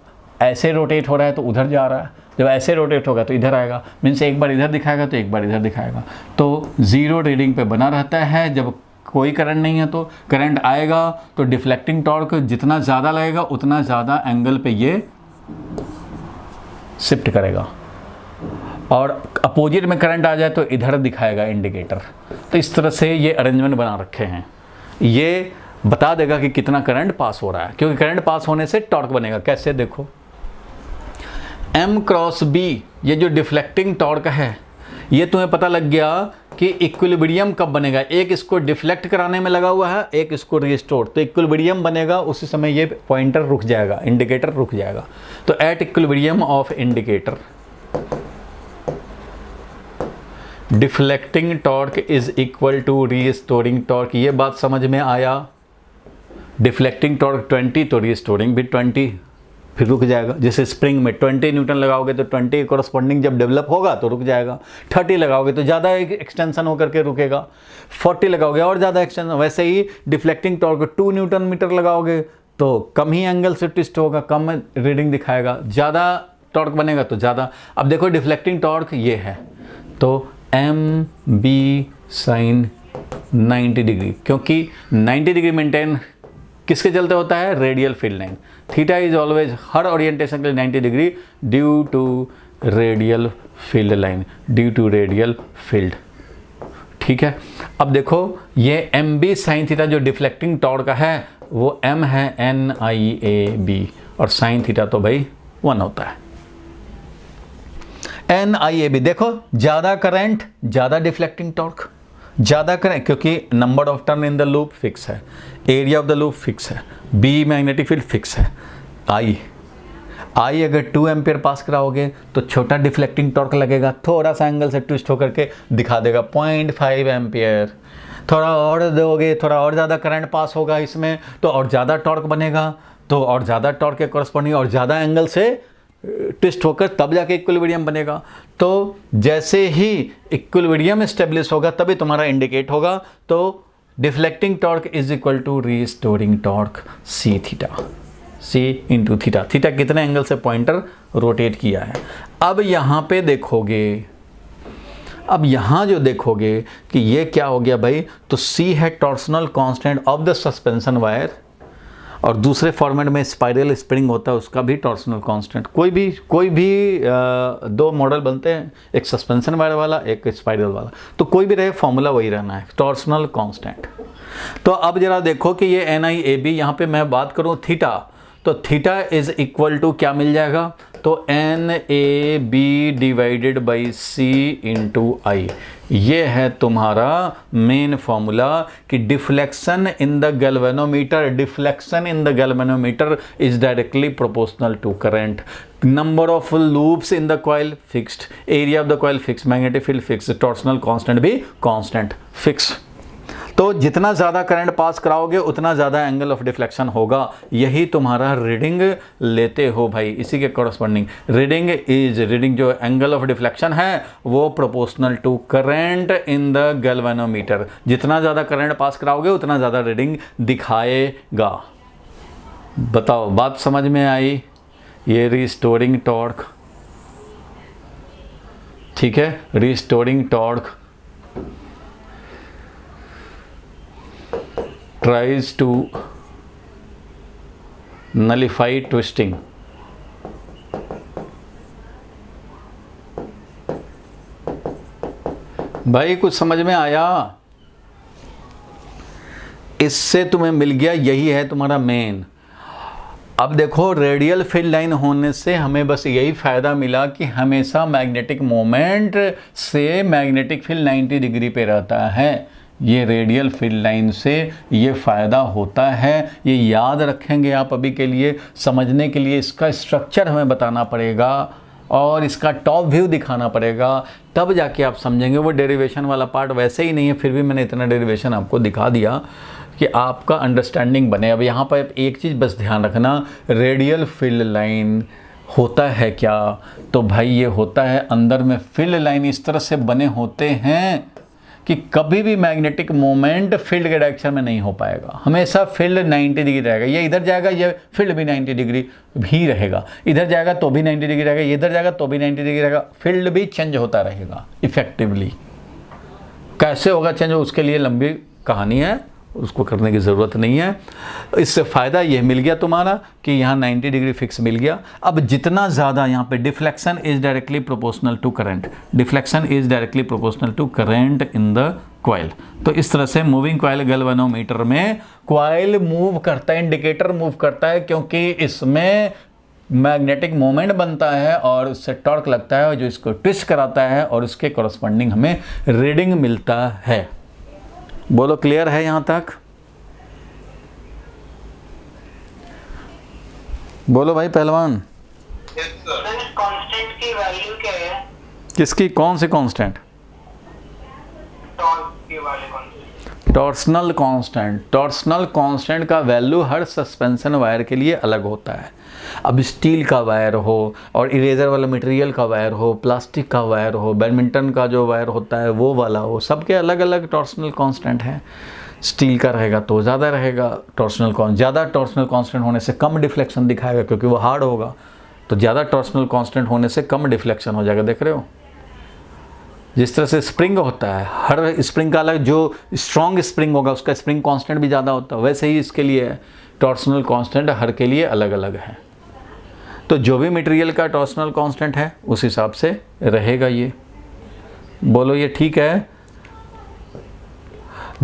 ऐसे रोटेट हो रहा है तो उधर जा रहा है, जब ऐसे रोटेट होगा तो इधर आएगा। मीन्स एक बार इधर दिखाएगा तो एक बार इधर दिखाएगा। तो 0 रीडिंग पे बना रहता है। जब कोई करंट नहीं है तो करंट आएगा तो डिफ्लेक्टिंग टॉर्क जितना ज़्यादा लगेगा उतना ज़्यादा एंगल पे ये शिफ्ट करेगा, और अपोजिट में करंट आ जाए तो इधर दिखाएगा इंडिकेटर। तो इस तरह से ये अरेंजमेंट बना रखे हैं। ये बता देगा कि कितना करंट पास हो रहा है, क्योंकि करंट पास होने से टॉर्क बनेगा। कैसे? देखो M क्रॉस B, ये जो डिफ्लेक्टिंग टॉर्क है, ये तुम्हें पता लग गया कि इक्विलिब्रियम कब बनेगा। एक इसको डिफ्लेक्ट कराने में लगा हुआ है, एक इसको रिस्टोर, तो इक्विलिब्रियम बनेगा। उसी समय ये पॉइंटर रुक जाएगा, इंडिकेटर रुक जाएगा। तो at equilibrium of indicator deflecting torque is equal to restoring torque. ये बात समझ में आया? डिफ्लेक्टिंग टॉर्क 20 तो रीस्टोरिंग भी 20, फिर रुक जाएगा। जैसे स्प्रिंग में 20 न्यूटन लगाओगे तो 20 के कॉरस्पॉन्डिंग जब डेवलप होगा तो रुक जाएगा। 30 लगाओगे तो ज़्यादा एक्सटेंशन होकर के रुकेगा। 40 लगाओगे और ज़्यादा एक्सटेंशन। वैसे ही डिफ्लेक्टिंग टॉर्क 2 न्यूटन मीटर लगाओगे तो कम ही एंगल से ट्विस्ट होगा, कम रीडिंग दिखाएगा। ज़्यादा टॉर्क बनेगा तो ज़्यादा। अब देखो डिफ्लेक्टिंग टॉर्क ये है, तो MB साइन 90 डिग्री, क्योंकि 90 डिग्री मेंटेन किसके चलते होता है? Radial field line. Theta is always, हर ओरिएंटेशन के लिए 90 degree due to radial field line, due to radial field. ठीक है। अब देखो ये MB साइन थीटा जो डिफ्लेक्टिंग टॉर्क है वो M है NIAB, और साइन थीटा तो भाई 1 होता है। NIAB देखो, ज़्यादा करंट ज़्यादा डिफ्लेक्टिंग टॉर्क, ज़्यादा करें क्योंकि number of turn in the loop fix है, area of the loop fix है, बी मैग्नेटिक फील्ड फिक्स है। आई अगर 2 एम्पियर पास कराओगे तो छोटा डिफ्लेक्टिंग टॉर्क लगेगा, थोड़ा सा एंगल से ट्विस्ट होकर के दिखा देगा 0.5 एम्पियर। थोड़ा और दोगे, थोड़ा और ज़्यादा करंट पास होगा इसमें तो और ज़्यादा टॉर्क बनेगा, तो और ज़्यादा टॉर्क के कॉरस्पॉन्डिंग और ज़्यादा एंगल से ट्विस्ट होकर तब जाके इक्विलिब्रियम बनेगा। तो जैसे ही इक्विलिब्रियम एस्टेब्लिश होगा तभी तुम्हारा इंडिकेट होगा। तो deflecting torque is equal to restoring torque C theta, C into theta. थीटा कितने एंगल से पॉइंटर रोटेट किया है। अब यहाँ पे देखोगे, अब यहाँ जो देखोगे कि ये क्या हो गया भाई, तो सी है torsional constant of the suspension wire, और दूसरे फॉर्मेट में स्पाइरल स्प्रिंग होता है उसका भी टॉर्सनल कांस्टेंट। कोई भी 2 मॉडल बनते हैं, एक सस्पेंशन वायर वाला, एक स्पाइरल वाला, तो कोई भी रहे फॉर्मूला वही रहना है, टॉर्सनल कांस्टेंट। तो अब जरा देखो कि ये NIAB, यहाँ पे मैं बात करूँ थीटा, तो थीटा इज इक्वल टू क्या मिल जाएगा, तो NAB divided by C into I, ये है तुम्हारा मेन फॉर्मूला कि deflection in the galvanometer, deflection in the galvanometer is directly proportional to current. Number of loops in the coil fixed, area of the coil fix, magnetic field fix, torsional constant भी कांस्टेंट फिक्स। तो जितना ज़्यादा करंट पास कराओगे उतना ज़्यादा एंगल ऑफ डिफ्लेक्शन होगा। यही तुम्हारा रीडिंग लेते हो भाई, इसी के कॉरस्पॉन्डिंग रीडिंग जो एंगल ऑफ डिफ्लेक्शन है वो proportional to current in the galvanometer. जितना ज़्यादा करंट पास कराओगे उतना ज़्यादा रीडिंग दिखाएगा। बताओ बात समझ में आई? ये रिस्टोरिंग टॉर्क, ठीक है, restoring torque tries to nullify twisting। भाई कुछ समझ में आया? इससे तुम्हें मिल गया, यही है तुम्हारा मेन। अब देखो रेडियल फील्ड लाइन होने से हमें बस यही फ़ायदा मिला कि हमेशा मैग्नेटिक मोमेंट से मैग्नेटिक फील्ड 90 डिग्री पे रहता है। ये रेडियल फील्ड लाइन से ये फ़ायदा होता है, ये याद रखेंगे आप अभी के लिए। समझने के लिए इसका स्ट्रक्चर हमें बताना पड़ेगा और इसका टॉप व्यू दिखाना पड़ेगा, तब जाके आप समझेंगे। वो डेरिवेशन वाला पार्ट वैसे ही नहीं है, फिर भी मैंने इतना डेरिवेशन आपको दिखा दिया कि आपका अंडरस्टैंडिंग बने। अब यहाँ पर एक चीज़ बस ध्यान रखना, रेडियल फील्ड लाइन होता है क्या? तो भाई ये होता है अंदर में फील्ड लाइन इस तरह से बने होते हैं कि कभी भी मैग्नेटिक मोमेंट फील्ड के डायरेक्शन में नहीं हो पाएगा। हमेशा फील्ड 90 डिग्री रहेगा। ये इधर जाएगा, ये फील्ड भी 90 डिग्री भी रहेगा। इधर जाएगा तो भी 90 डिग्री रहेगा, इधर जाएगा तो भी 90 डिग्री रहेगा। फील्ड भी चेंज होता रहेगा इफेक्टिवली। कैसे होगा चेंज, उसके लिए लंबी कहानी है, उसको करने की ज़रूरत नहीं है। इससे फ़ायदा ये मिल गया तुम्हारा कि यहाँ 90 डिग्री फिक्स मिल गया। अब जितना ज़्यादा यहाँ पे deflection is directly proportional to current, deflection is directly proportional to current in the coil. तो इस तरह से मूविंग कॉइल गैल्वेनोमीटर में कॉइल मूव करता है, इंडिकेटर मूव करता है, क्योंकि इसमें मैग्नेटिक मोमेंट बनता है और उससे टॉर्क लगता है जो इसको ट्विस्ट कराता है और उसके कॉरस्पॉन्डिंग हमें रीडिंग मिलता है। बोलो क्लियर है यहां तक? बोलो भाई पहलवान। कांस्टेंट की वैल्यू क्या है? किसकी? कौन सी कांस्टेंट? टॉर्क के वाले constant. Torsional constant. Torsional constant का वैल्यू हर सस्पेंशन वायर के लिए अलग होता है। अब स्टील का वायर हो और इरेजर वाला मटेरियल का वायर हो, प्लास्टिक का वायर हो, बैडमिंटन का जो वायर होता है वो वाला हो, सबके अलग अलग टॉर्सनल कांस्टेंट हैं। स्टील का रहेगा तो ज़्यादा रहेगा टॉर्सनल कांस्टेंट, ज़्यादा टॉर्सनल कांस्टेंट होने से कम डिफ्लेक्शन दिखाएगा क्योंकि वो हार्ड होगा। तो ज़्यादा टॉर्सनल कांस्टेंट होने से कम डिफ्लेक्शन हो जाएगा। देख रहे हो जिस तरह से स्प्रिंग होता है, हर स्प्रिंग का अलग, जो स्ट्रॉन्ग स्प्रिंग होगा उसका स्प्रिंग कांस्टेंट भी ज़्यादा होता है, वैसे ही इसके लिए टॉर्सनल कांस्टेंट हर के लिए अलग अलग है। तो जो भी मटेरियल का टॉर्सनल कांस्टेंट है उस हिसाब से रहेगा ये। बोलो ये ठीक है?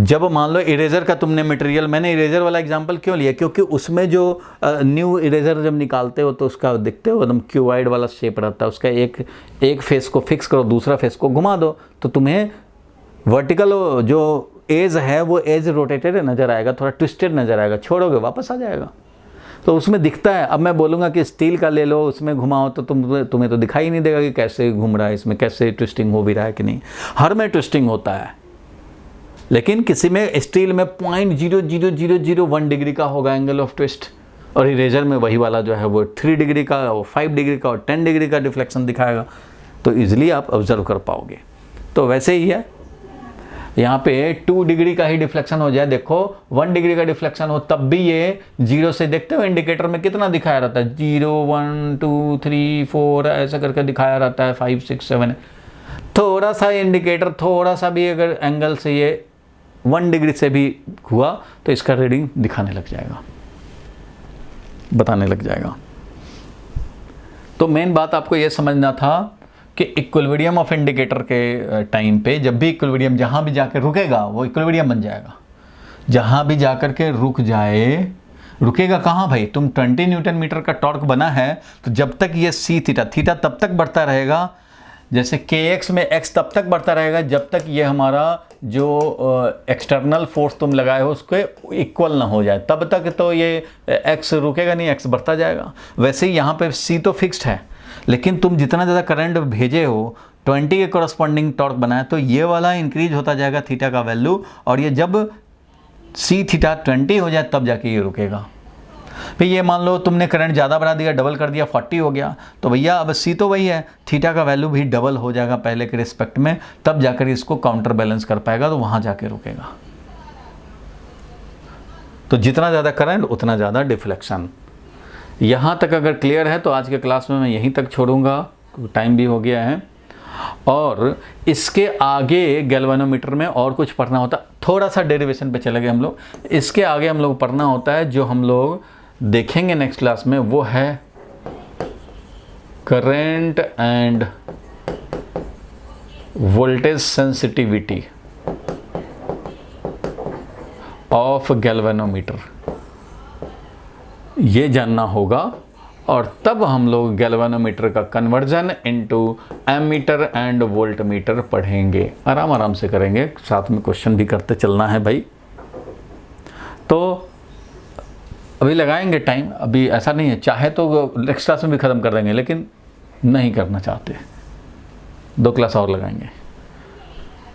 जब मान लो इरेजर का तुमने मटेरियल, मैंने इरेजर वाला एग्जांपल क्यों लिया, क्योंकि उसमें जो न्यू इरेजर जब निकालते हो तो उसका देखते हो एकदम क्यूबॉइड वाला शेप रहता है। उसका एक फेस को फिक्स करो, दूसरा फेस को घुमा दो तो तुम्हें वर्टिकल जो एज है वो एज रोटेटेड नज़र आएगा, थोड़ा ट्विस्टेड नज़र आएगा, छोड़ोगे वापस आ जाएगा। तो उसमें दिखता है। अब मैं बोलूँगा कि स्टील का ले लो, उसमें घुमाओ तो तुम्हें तो दिखाई नहीं देगा कि कैसे घूम रहा है, इसमें कैसे ट्विस्टिंग हो भी रहा है कि नहीं। हर में ट्विस्टिंग होता है, लेकिन किसी में स्टील में 0.00001 डिग्री का होगा एंगल ऑफ ट्विस्ट, और इरेजर में वही वाला जो है वो 3 डिग्री का, 5 डिग्री का और 10 डिग्री का डिफ्लेक्शन दिखाएगा। तो ईजिली आप ऑब्जर्व कर पाओगे। तो वैसे ही है, यहाँ पे 2 डिग्री का ही डिफ्लेक्शन हो जाए, देखो 1 डिग्री का डिफ्लेक्शन हो तब भी ये 0 से, देखते हो इंडिकेटर में कितना दिखाया रहता है, 0 1 2 3 4 ऐसा करके दिखाया रहता है, 5 6 7। थोड़ा सा इंडिकेटर थोड़ा सा भी अगर एंगल से ये 1 डिग्री से भी हुआ तो इसका रीडिंग दिखाने लग जाएगा, बताने लग जाएगा। तो मेन बात आपको ये समझना था कि इक्विलिब्रियम ऑफ इंडिकेटर के टाइम पे जब भी इक्विलिब्रियम जहाँ भी जाकर रुकेगा वो इक्विलिब्रियम बन जाएगा। जहाँ भी जाकर के रुक जाए रुकेगा कहाँ भाई? तुम 20 न्यूटन मीटर का टॉर्क बना है तो जब तक ये सी थीटा, थीटा तब तक बढ़ता रहेगा, जैसे के एक्स में एक्स तब तक बढ़ता रहेगा जब तक ये हमारा जो एक्सटर्नल फोर्स तुम लगाए हो उसके इक्वल ना हो जाए, तब तक तो ये एक्स रुकेगा नहीं, एक्स बढ़ता जाएगा। वैसे ही यहाँ पे सी तो फिक्स्ड है, लेकिन तुम जितना ज़्यादा करंट भेजे हो 20 के कॉरस्पॉन्डिंग टॉर्क बनाए तो ये वाला इंक्रीज होता जाएगा थीटा का वैल्यू, और ये जब सी थीटा 20 हो जाए तब जाके ये रुकेगा। फिर ये मान लो तुमने करंट ज़्यादा बढ़ा दिया, डबल कर दिया, 40 हो गया, तो भैया अब सी तो वही है, थीटा का वैल्यू भी डबल हो जाएगा पहले के रिस्पेक्ट में, तब जाकर इसको काउंटर बैलेंस कर पाएगा, तो वहाँ जाके रुकेगा। तो जितना ज़्यादा करंट उतना ज़्यादा डिफ्लेक्शन। यहाँ तक अगर क्लियर है तो आज के क्लास में मैं यहीं तक छोड़ूंगा, टाइम भी हो गया है। और इसके आगे गैल्वेनोमीटर में और कुछ पढ़ना होता, थोड़ा सा डेरिवेशन पे चले गए हम लोग, इसके आगे हम लोग पढ़ना होता है जो हम लोग देखेंगे नेक्स्ट क्लास में, वो है current and voltage sensitivity of galvanometer, ये जानना होगा। और तब हम लोग गैल्वेनोमीटर का conversion into ammeter and voltmeter पढ़ेंगे, आराम आराम से करेंगे, साथ में क्वेश्चन भी करते चलना है भाई। तो अभी लगाएंगे टाइम, अभी ऐसा नहीं है, चाहे तो नेक्स्ट क्लास में भी ख़त्म कर देंगे, लेकिन नहीं करना चाहते, 2 क्लास और लगाएंगे,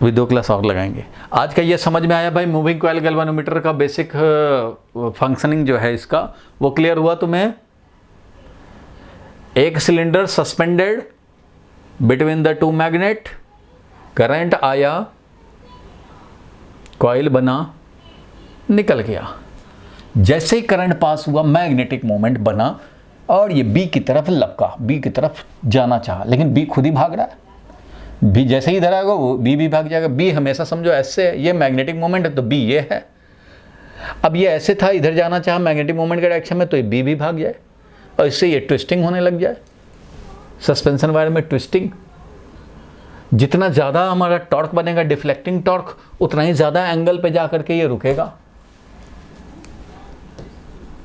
अभी 2 क्लास और लगाएंगे। आज का ये समझ में आया भाई, मूविंग कॉइल गैल्वेनोमीटर का बेसिक फंक्शनिंग जो है इसका, वो क्लियर हुआ तुम्हें? एक cylinder suspended between the 2 magnet, current आया, कॉइल बना, निकल गया। जैसे ही करंट पास हुआ मैग्नेटिक मोमेंट बना और ये बी की तरफ लपका, बी की तरफ जाना चाहा, लेकिन बी खुद ही भाग रहा है। बी जैसे ही इधर आएगा वो बी भी भाग जाएगा। बी हमेशा समझो ऐसे, ये मैग्नेटिक मोमेंट है तो बी ये है। अब ये ऐसे था, इधर जाना चाहा मैग्नेटिक मोमेंट के डायरेक्शन में, तो ये बी भी भाग जाए और इससे ये ट्विस्टिंग होने लग जाए, सस्पेंशन वायर में ट्विस्टिंग। जितना ज़्यादा हमारा टॉर्क बनेगा डिफ्लेक्टिंग टॉर्क, उतना ही ज़्यादा एंगल पे जा करके ये रुकेगा,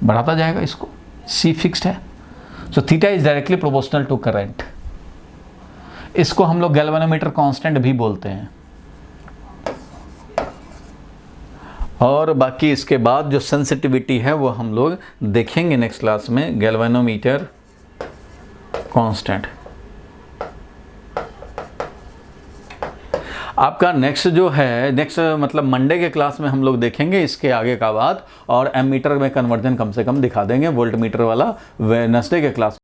बढ़ाता जाएगा इसको। सी फिक्स्ड है, so theta is directly proportional to current. इसको हम लोग गैल्वेनोमीटर कांस्टेंट भी बोलते हैं। और बाकी इसके बाद जो सेंसिटिविटी है वो हम लोग देखेंगे नेक्स्ट क्लास में, गैल्वेनोमीटर कांस्टेंट। आपका नेक्स्ट जो है, नेक्स्ट मतलब मंडे के क्लास में हम लोग देखेंगे इसके आगे का बात, और एमीटर में कन्वर्जन कम से कम दिखा देंगे, वोल्ट मीटर वाला वेडनेसडे के क्लास